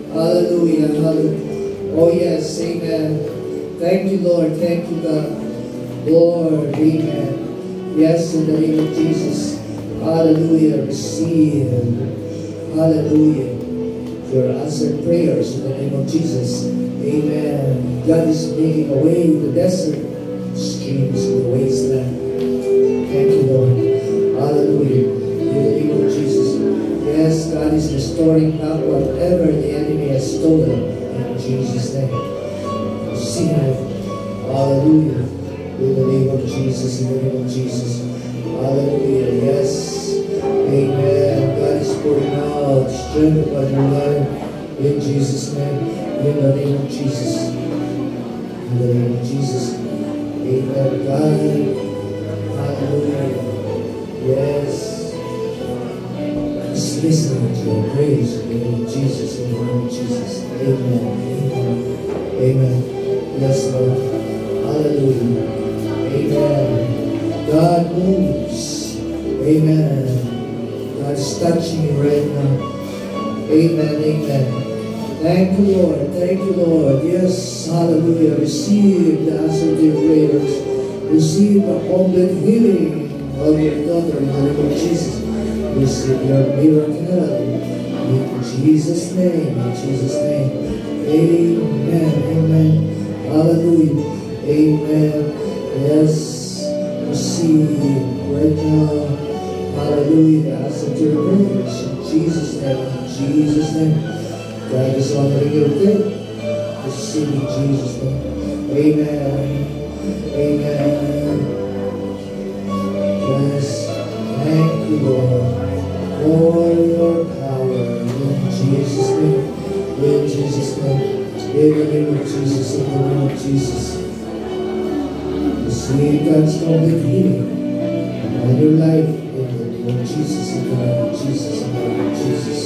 Hallelujah, hallelujah. Oh yes, amen. Thank you, Lord. Thank you, God. Lord, amen. Yes, in the name of Jesus. Hallelujah. Receive. Hallelujah. Your answered prayers in the name of Jesus. Amen. God is making a way in the desert, streams in the wasteland. Thank you, Lord. Hallelujah. In the name of Jesus. Yes, God is restoring back whatever the enemy has stolen. In Jesus' name. Receive it. Hallelujah. In the name of Jesus. In the name of Jesus. Hallelujah. Yes. Amen. God is pouring out strength upon your life. In Jesus' name. In the name of Jesus. In the name of Jesus. Amen. God. Hallelujah. Yes. listening to your praise in the name of Jesus, in the name of Jesus. Amen. Amen. Amen. Yes, Lord. Hallelujah. Amen. God moves. Amen. God is touching you right now. Amen. Amen. Thank you, Lord. Thank you, Lord. Yes. Hallelujah. Receive the answer to your prayers. Receive the complete healing of your daughter in the name of Jesus. Receive your miracle in Jesus' name. In Jesus' name. Amen. Amen. Hallelujah. Amen. Yes. Receive right now. Hallelujah. The answer to your prayers in Jesus' name. In Jesus' name. God is honoring your faith. Receive in Jesus' name. Amen. Amen. Yes. Thank you, Lord, for your power in Jesus' name. In Jesus' name. In the name of Jesus. In the name of Jesus. Receive God's complete healing on your life in the name of Jesus. In the name of Jesus. In the name of Jesus.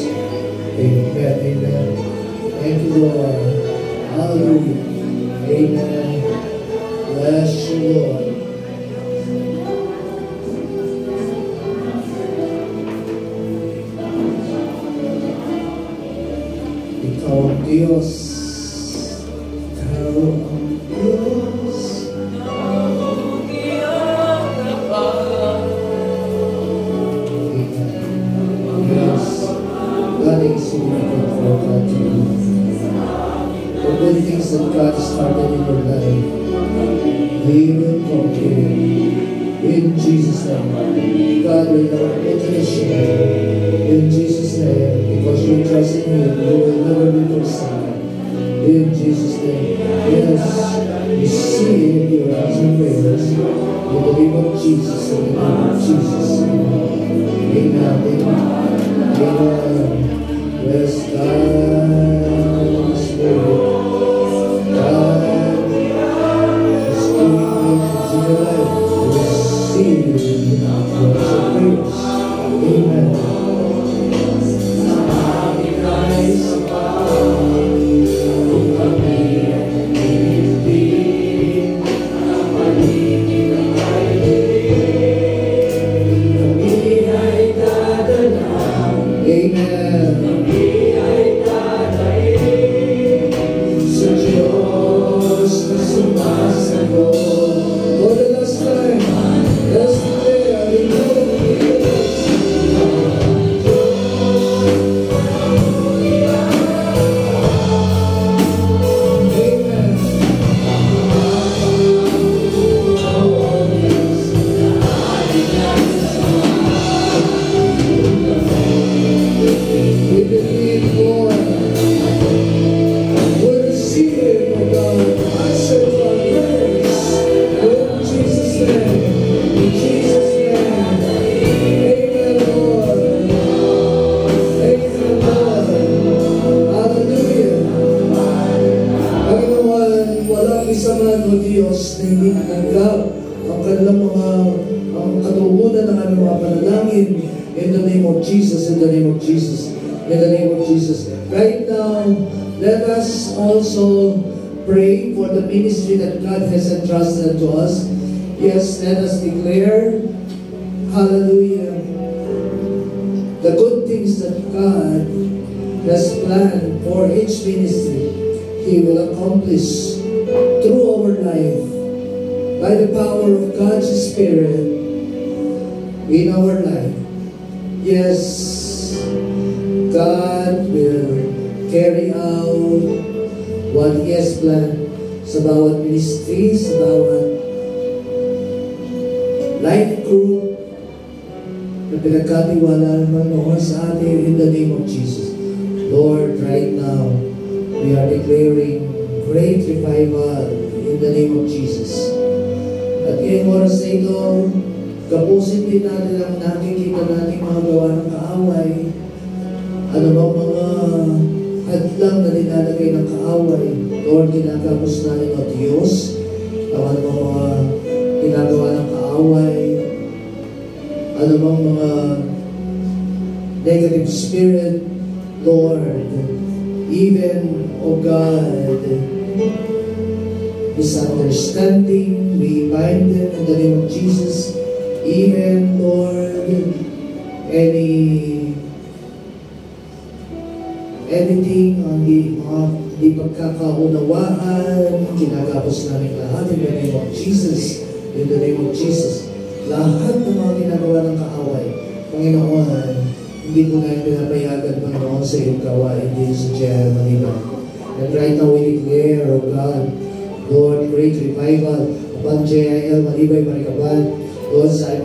Amen. Amen. Thank you, Lord. Hallelujah. Amen. Bless you, Lord. Ikaw ang Diyos. Ikaw ang Diyos. Nothing is significant for God to do. The good things that God started in your life, He will complete. In Jesus' name. God will never put an issue. In Jesus' name. Because you trust in Him, you will never be forsaken. In Jesus' name. Yes. Receive your answered prayers. In the name of Jesus. In the name of Jesus. Amen. Amen. Amen. Bless God, Spirit. God is doing things in your life. Receive your prayers. Amen. Ministry that God has entrusted to us. Yes, let us declare, hallelujah, the good things that God has planned for each ministry, He will accomplish through our life by the power of God's Spirit in our life. Yes, God will carry out what He has planned sa bawat ministry, sa bawat life group na pinagkatiwala naman noon sa atin in the name of Jesus. Lord, right now, we are declaring great revival in the name of Jesus. At ngayong oras na ito, kapusin din natin ang nakikita natin mga gawa ng kaaway. Ano bang mga hadlang na nilalagay ng kaaway? Lord, kinakapos natin o Diyos, ang ano mga ginagawa ng kaaway, ano bang mga negative spirit, Lord, even, O God, misunderstanding, we bind them in the name of Jesus. Even, Lord, anything on di pagkakaunawaan, ginagapos namin lahat in the name of Jesus. In the name of Jesus. Lahat ng mga ginagawa ng kaaway, Panginoon, hindi po na pinapayagan, Panginoon, sa iyong gawain dito sa J.I. Maliban. And right now we declare, O God, Lord, great revival upon J.I.L. Malibay, Marikaban. Lord, sa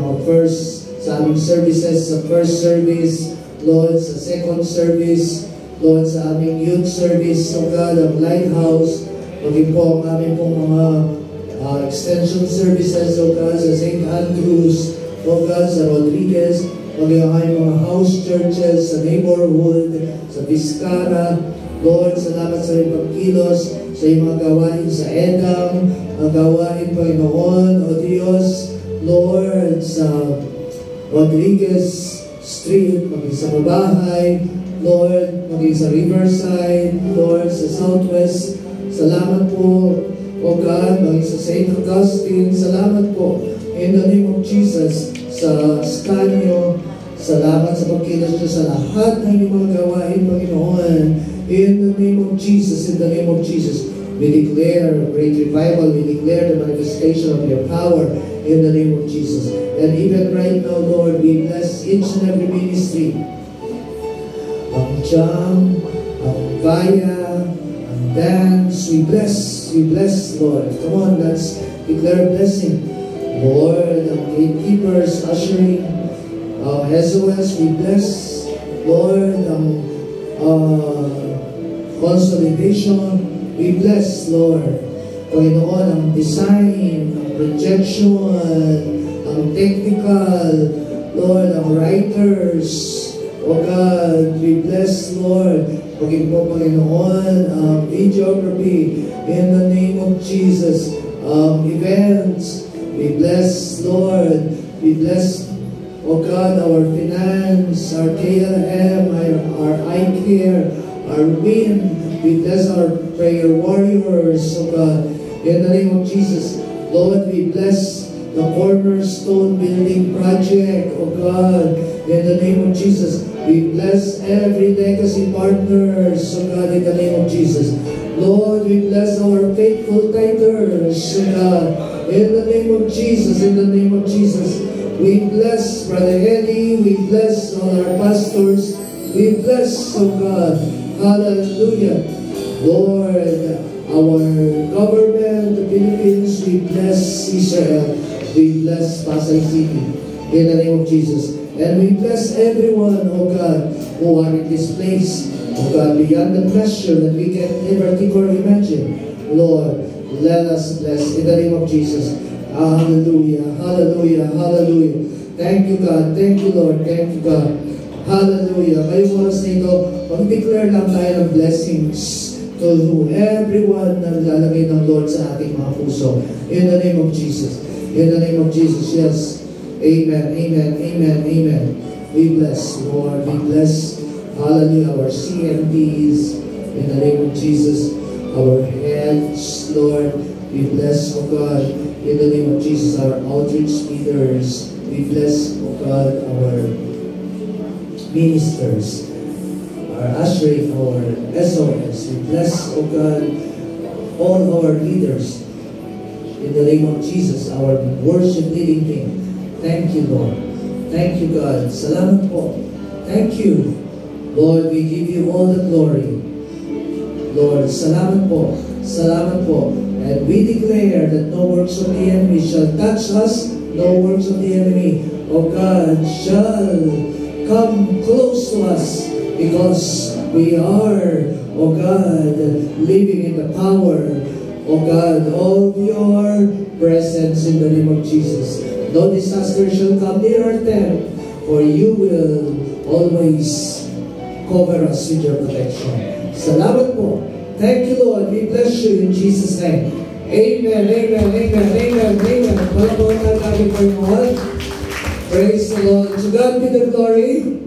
aming services, sa first service, Lord, sa second service, Lord, sa aming youth service, O God, ang Lighthouse, maging po ang aming pong mga extension services, O God, sa St. Andrews, O God, sa Rodriguez, maging ang aming mga house churches, sa neighborhood, sa Vizcara. Lord, salamat sa iyong pagkilos, sa iyong mga gawain sa Edam, mga gawain, Panginoon, O Diyos, Lord, sa Rodriguez Street, maging sa Mabahay, Lord, maging sa Riverside, Lord, sa Southwest. Salamat po, O God, maging sa St. Augustine. Salamat po, in the name of Jesus, sa Scanio. Salamat sa pagkilos niyo sa lahat ng inyong mga gawain, Panginoon. In the name of Jesus, in the name of Jesus, we declare great revival. We declare the manifestation of your power in the name of Jesus. And even right now, Lord, we bless each and every ministry. Ang Jam, ang Vaya, ang Dance, we bless, Lord. Come on, let's declare blessing. Lord, ang gatekeepers, ushering, SOS, we bless. Lord, ang consolidation, we bless, Lord. Panginoon, ang design, ang projection, ang technical, Lord, ang writers, O God, we bless, Lord. Pagin po, Panginoon, ang videography, in the name of Jesus, events, we bless, Lord. We bless, O God, our finance, our KLM, our iCare, our WIN. We bless our prayer warriors, O God, in the name of Jesus. Lord, we bless the Cornerstone Building Project, O God, in the name of Jesus. We bless every legacy partners, O God, in the name of Jesus. Lord, we bless our faithful tithers, O God, in the name of Jesus, in the name of Jesus. We bless Brother Eddie, we bless all our pastors, we bless, O God, hallelujah. Lord, our government, the Philippines, we bless Israel, we bless Pasay City, in the name of Jesus. And we bless everyone, O God, who are in this place, O God, beyond the measure that we can ever think or imagine. Lord, let us bless in the name of Jesus. Hallelujah, hallelujah, hallelujah. Thank you, God. Thank you, Lord. Thank you, God. Hallelujah. Ngayong oras na ito, mag-declare lang tayo ng blessings to everyone na lalagay ng Lord sa ating mga puso. In the name of Jesus. In the name of Jesus, yes. Amen, amen, amen, amen. We bless, Lord. We bless, hallelujah, our CMPs. In the name of Jesus. Our heads, Lord. We bless, O God, in the name of Jesus, our outreach leaders. We bless, O God, our ministers, our ushering, our SOS. We bless, O God, all our leaders. In the name of Jesus, our worship leading team. Thank you, Lord. Thank you, God. Salamat po. Thank you. Lord, we give you all the glory. Lord, salamat po. Salamat po. And we declare that no works of the enemy shall touch us, no works of the enemy, O God, shall come close to us, because we are, O God, living in the power, O God, of your presence in the name of Jesus. No disaster shall come near our tent, for you will always cover us with your protection. Salamat po. Thank you, Lord. We bless you in Jesus' name. Amen, amen, amen, amen, amen. Palapakan natin po yung Lord. Praise the Lord. To God be the glory.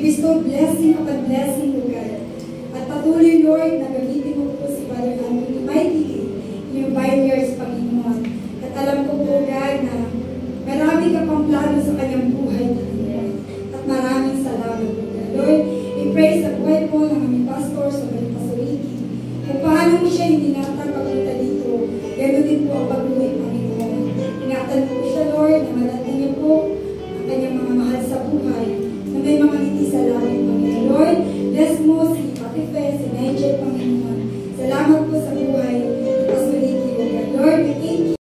bestow blessing upon blessing, O God. At patuloy, Lord, na gamitin mo po si Father Anthony mightily in your vineyards, Panginoon. At alam ko po, God, na marami ka pang plano sa kanyang buhay, Panginoon. At maraming salamat po, God. Lord, we pray sa buhay po ng aming pastor, sa mga pasoriki. Kung paano mo siya hindi pagpunta dito, gano'n din po ang pag-uwi, Panginoon. Ingatan po siya, Lord, na madating niyo po ang kanyang mga mahal sa buhay, na may mga ngiti sa langit, Panginoon. Lord, bless mo si Pakife, si Nigel, Panginoon. Salamat po sa buhay